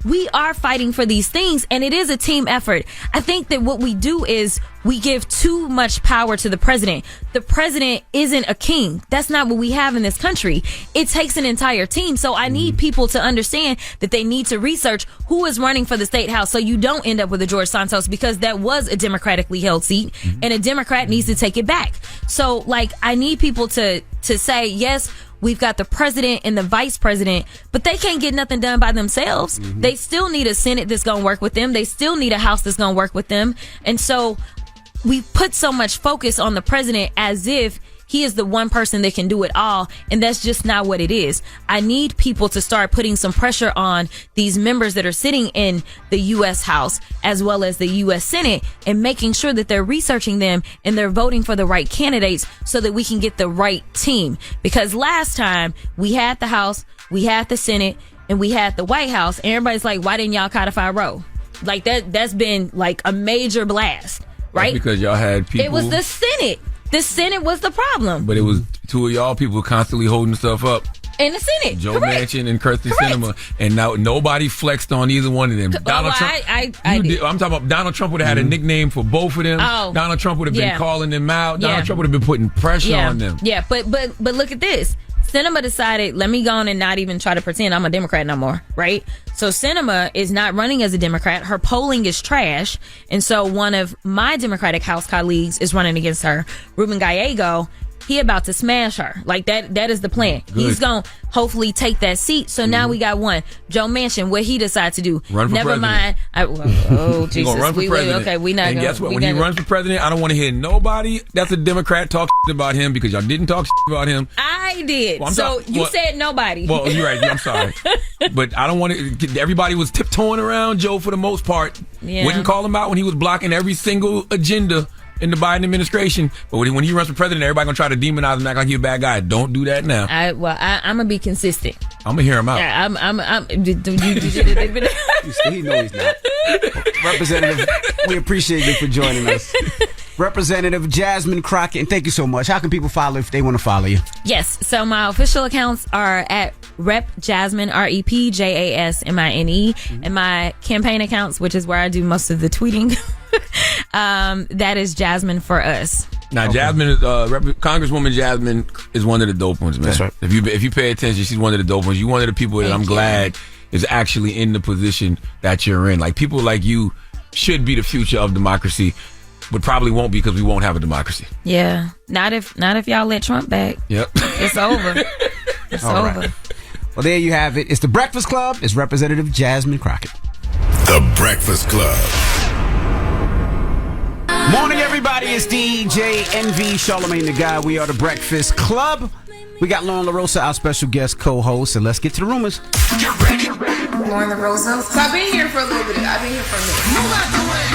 we are fighting for these things, and it is a team effort. I think that what we do is we give too much power to the president. The president isn't a king. That's not what we have in this country. It takes an entire team. So I need people to understand that they need to research who is running for the state house so you don't end up with a George Santos, because that was a democratically held seat, and a Democrat needs to take it back. So, I need people to say, yes, we've got the president and the vice president, but they can't get nothing done by themselves. They still need a Senate that's going to work with them. They still need a House that's going to work with them. And so we put so much focus on the president as if he is the one person that can do it all, and that's just not what it is. I need people to start putting some pressure on these members that are sitting in the U.S. House as well as the U.S. Senate, and making sure that they're researching them and they're voting for the right candidates so that we can get the right team. Because last time we had the House, we had the Senate, and we had the White House, and everybody's like, why didn't y'all codify Roe? That's been a major blast, right? That's because y'all had people. It was the Senate. The Senate was the problem. But it was two of y'all people constantly holding stuff up. In the Senate. Joe Manchin and Kirsten Sinema. And now nobody flexed on either one of them. Donald Trump. I'm talking about Donald Trump would have had a nickname for both of them. Oh. Donald Trump would have been calling them out. Donald Trump would have been putting pressure on them. Yeah, but look at this. Sinema decided, let me go on and not even try to pretend I'm a Democrat no more, right? So Sinema is not running as a Democrat. Her polling is trash. And so one of my Democratic House colleagues is running against her, Ruben Gallego. He about to smash her. That is the plan. Good. He's going to hopefully take that seat. So now we got one. Joe Manchin, what he decide to do? Run for Never president. mind. Jesus. Run for president. Okay, we not and guess what? When he runs for president, I don't want to hear nobody that's a Democrat talk about him, because y'all didn't talk about him. I did. Well, you said nobody. Well, you're right. I'm sorry. But I don't want to. Everybody was tiptoeing around Joe for the most part. Yeah. Wouldn't call him out when he was blocking every single agenda in the Biden administration. But when he runs for president, everybody gonna try to demonize him, act like he's a bad guy. Don't do that now. I'm gonna be consistent. I'm gonna hear him out. Yeah, He knows he's not. Representative, we appreciate you for joining us. Representative Jasmine Crockett, and thank you so much. How can people follow if they want to follow you? Yes, so my official accounts are at Rep Jasmine, REPJASMINE, and my campaign accounts, which is where I do most of the tweeting, that is Jasmine for Us. Now, Jasmine, Congresswoman Jasmine is one of the dope ones, man. That's right. If you pay attention, she's one of the dope ones. You're one of the people that I'm glad is actually in the position that you're in. People like you should be the future of democracy, but probably won't, because we won't have a democracy. Yeah, not if y'all let Trump back. Yep, it's over. It's All over. Right. Well, there you have it. It's the Breakfast Club. It's Representative Jasmine Crockett. The Breakfast Club. Morning, everybody. It's DJ NV, Charlamagne the Guy. We are the Breakfast Club. We got Loren LoRosa, our special guest co-host, and let's get to the rumors. Loren LoRosa. So I've been here for a little bit. I've been here for a minute. Move out the way.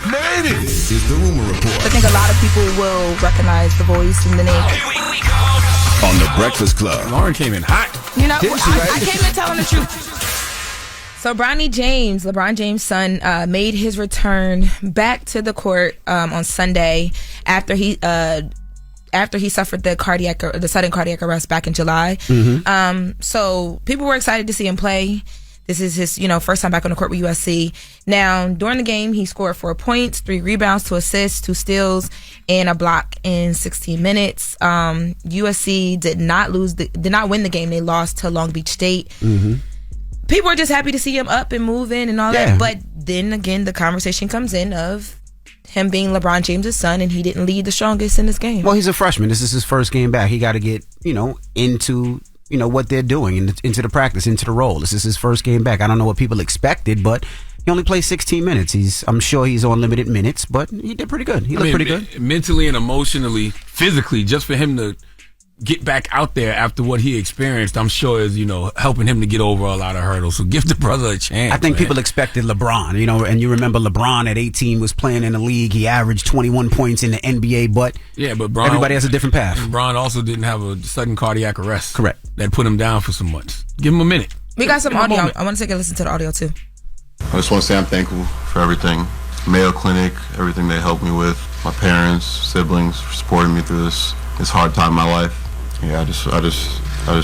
Man, this is the Rumor Report. I think a lot of people will recognize the voice and the name. On the Breakfast Club. Loren came in hot. You know, Didn't she, right? I came in telling the truth. So LeBron James' son, made his return back to the court on Sunday after he suffered the sudden cardiac arrest back in July. So people were excited to see him play. This is his, first time back on the court with USC. Now, during the game, he scored 4 points, 3 rebounds, 2 assists, 2 steals, and a block in 16 minutes. USC did not win the game. They lost to Long Beach State. People are just happy to see him up and moving and all that. But then again, the conversation comes in of him being LeBron James' son, and he didn't lead the strongest in this game. Well, he's a freshman. This is his first game back. He got to get, into what they're doing, into the practice, into the role. This is his first game back. I don't know what people expected, but he only played 16 minutes. I'm sure he's on limited minutes, but he did pretty good. He looked pretty good. Mentally and emotionally, physically, just for him to get back out there after what he experienced, I'm sure is, helping him to get over a lot of hurdles. So give the brother a chance. I think people expected LeBron, and you remember LeBron at 18 was playing in the league. He averaged 21 points in the NBA, but Bron, everybody has a different path. LeBron also didn't have a sudden cardiac arrest. Correct. That put him down for some months. Give him a minute. We got some audio. I want to take a listen to the audio too. I just want to say I'm thankful for everything. Mayo Clinic, everything they helped me with. My parents, siblings for supporting me through this hard time in my life. Yeah, I just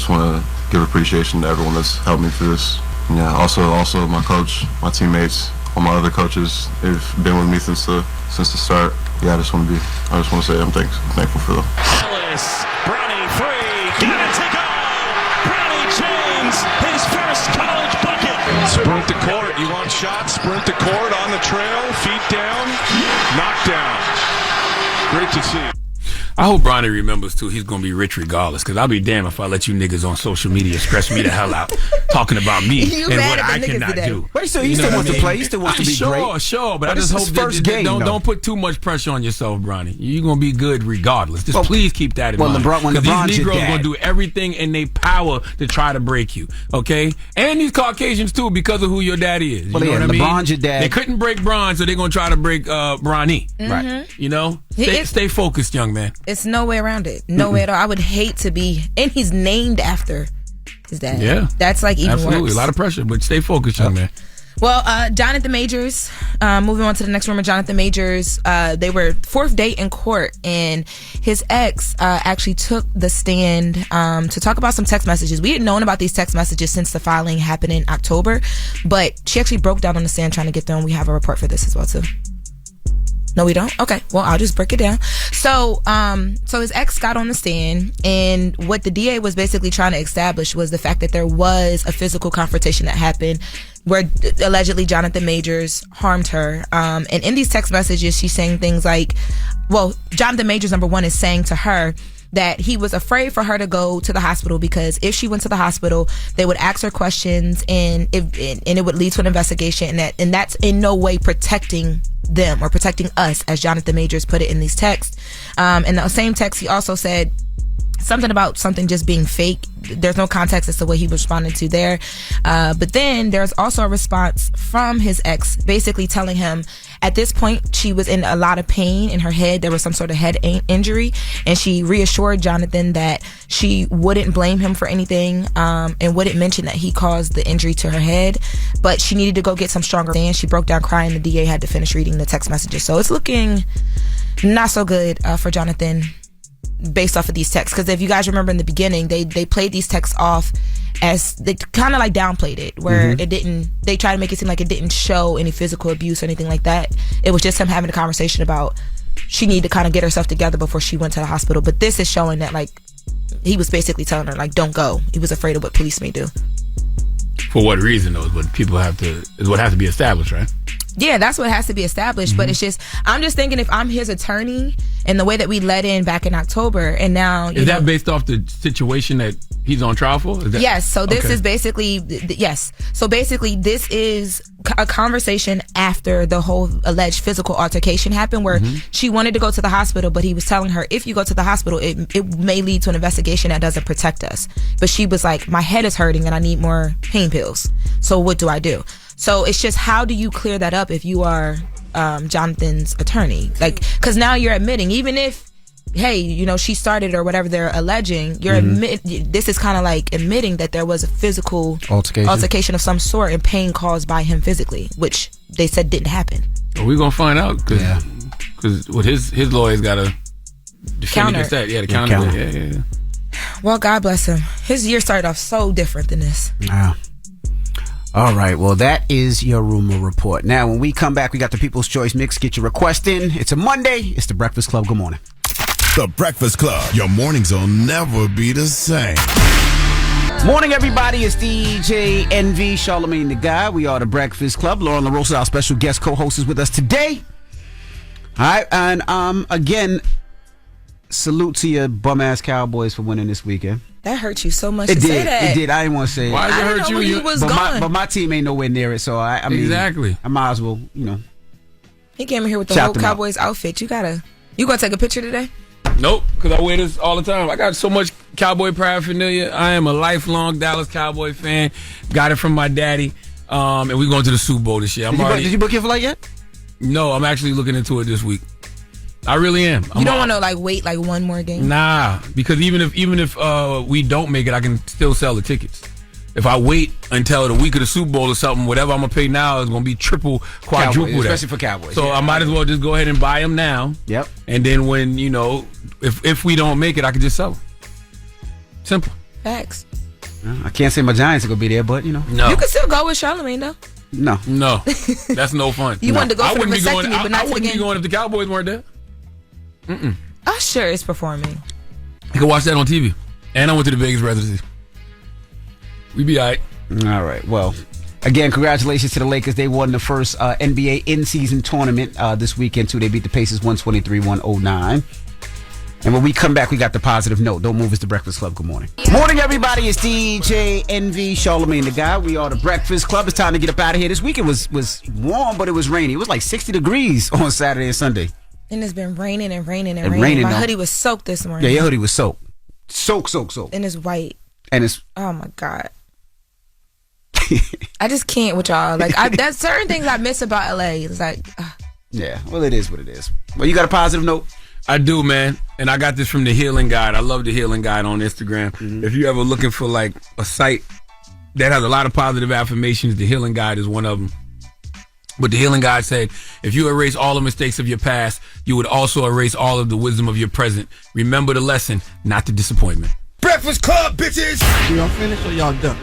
want to give appreciation to everyone that's helped me through this. And yeah, also my coach, my teammates, all my other coaches, they've been with me since the start. Yeah, I just want to say I'm thankful for them. Brownie free, got it to go. Brownie James, his first college bucket. Sprint to court. You want shots? Sprint to court on the trail, feet down, knocked down. Great to see. I hope Bronny remembers, too, he's going to be rich regardless, because I'll be damned if I let you niggas on social media stress me the hell out talking about me and what I cannot do. Wait, so he still wants to play? He still wants to be great? Sure, but I just hope that don't put too much pressure on yourself, Bronny. You're going to be good regardless. Just please keep that in mind. Because these Negroes are going to do everything in their power to try to break you, okay? And these Caucasians, too, because of who your daddy is. You know what I mean? LeBron's your dad. They couldn't break Bron, so they're going to try to break Bronny. Right. Stay focused, young man. It's no way around it. No way at all. I would hate to be, and he's named after his dad. Yeah. That's like even worse. A lot of pressure, but stay focused, young man. Well, Jonathan Majors, moving on to the next rumor, Jonathan Majors, they were fourth date in court, and his ex actually took the stand to talk about some text messages. We had known about these text messages since the filing happened in October, but she actually broke down on the stand trying to get them. We have a report for this as well, too. No, we don't? Okay. Well, I'll just break it down. So his ex got on the stand, and what the DA was basically trying to establish was the fact that there was a physical confrontation that happened where allegedly Jonathan Majors harmed her. And in these text messages, she's saying things like, Jonathan Majors, number one, is saying to her that he was afraid for her to go to the hospital because if she went to the hospital, they would ask her questions and it would lead to an investigation, and that's in no way protecting them or protecting us, as Jonathan Majors put it in these texts. In the same text, he also said something about something just being fake. There's no context as to what he was responding to there. But then there's also a response from his ex basically telling him at this point she was in a lot of pain in her head. There was some sort of head injury, and she reassured Jonathan that she wouldn't blame him for anything and wouldn't mention that he caused the injury to her head, but she needed to go get some stronger. And she broke down crying. The DA had to finish reading the text messages. So it's looking not so good for Jonathan based off of these texts, because if you guys remember in the beginning, they played these texts off as they kind of like downplayed it, where they tried to make it seem like it didn't show any physical abuse or anything like that. It was just him having a conversation about she needed to kind of get herself together before she went to the hospital. But this is showing that like he was basically telling her like don't go. He was afraid of what police may do. For what reason though? Is what has to be established, right? Yeah, that's what has to be established. But it's just, I'm just thinking if I'm his attorney and the way that we let in back in October, and now is that based off the situation that he's on trial for? Yes. So this is basically yes. So basically, this is a conversation after the whole alleged physical altercation happened, where she wanted to go to the hospital, but he was telling her if you go to the hospital, it may lead to an investigation that doesn't protect us. But she was like, my head is hurting and I need more pain pills. So what do I do? So it's just, how do you clear that up if you are Jonathan's attorney. Like, because now you're admitting, even if, hey, you know, she started or whatever they're alleging, you're this is kind of like admitting that there was a physical altercation of some sort and pain caused by him physically, which they said didn't happen. Well, we're gonna find out because what his lawyers gotta defend against that. Yeah, the counter. Yeah. Well, God bless him. His year started off so different than this. Wow. All right, well, that is your rumor report. Now, when we come back, we got the People's Choice Mix. Get your request in. It's a Monday. It's the Breakfast Club. Good morning. The Breakfast Club. Your mornings will never be the same. Morning, everybody. It's DJ NV, Charlamagne the Guy. We are the Breakfast Club. Loren, LoRosa, our special guest co-host, is with us today. All right, and again, salute to your bum-ass Cowboys for winning this weekend. That hurt you so much to say that. It did. I didn't want to say it. Why does it hurt you? He was gone. But my team ain't nowhere near it, so I mean, exactly. I might as well, you know. He came in here with the whole Cowboys outfit. You gonna take a picture today? Nope, because I wear this all the time. I got so much Cowboy paraphernalia. I am a lifelong Dallas Cowboy fan. Got it from my daddy. And we're going to the Super Bowl this year. Did you book your flight yet? No, I'm actually looking into it this week. I really am. You don't want to wait one more game? Nah, because even if we don't make it, I can still sell the tickets. If I wait until the week of the Super Bowl or something, whatever I'm gonna pay now is gonna be triple, quadruple, especially for Cowboys. So I might as well just go ahead and buy them now. Yep. And then when if we don't make it, I can just sell them. Simple. Facts. I can't say my Giants are gonna be there, but no. You can still go with Charlamagne though. No, that's no fun. You wanted to go for the vasectomy, but not I wouldn't be going if the Cowboys weren't there. Usher is performing. You can watch that on TV. And I went to the Vegas residency. We be all right. All right. Well, again, congratulations to the Lakers. They won the first NBA in-season tournament this weekend, too. They beat the Pacers 123-109. And when we come back, we got the positive note. Don't move. It's the Breakfast Club. Good morning. Morning, everybody. It's DJ NV, Charlamagne the Guy. We are the Breakfast Club. It's time to get up out of here. This weekend was warm, but it was rainy. It was like 60 degrees on Saturday and Sunday. And it's been raining and raining and raining. My hoodie was soaked this morning. Yeah, your hoodie was soaked. Soaked. And it's white. And it's... Oh, my God. I just can't with y'all. Like, there's certain things I miss about LA. It's like... Yeah, well, it is what it is. Well, you got a positive note? I do, man. And I got this from The Healing Guide. I love The Healing Guide on Instagram. Mm-hmm. If you're ever looking for, like, a site that has a lot of positive affirmations, The Healing Guide is one of them. But The Healing Guide said, if you erase all the mistakes of your past, you would also erase all of the wisdom of your present. Remember the lesson, not the disappointment. Breakfast Club, bitches! Y'all finished or y'all done?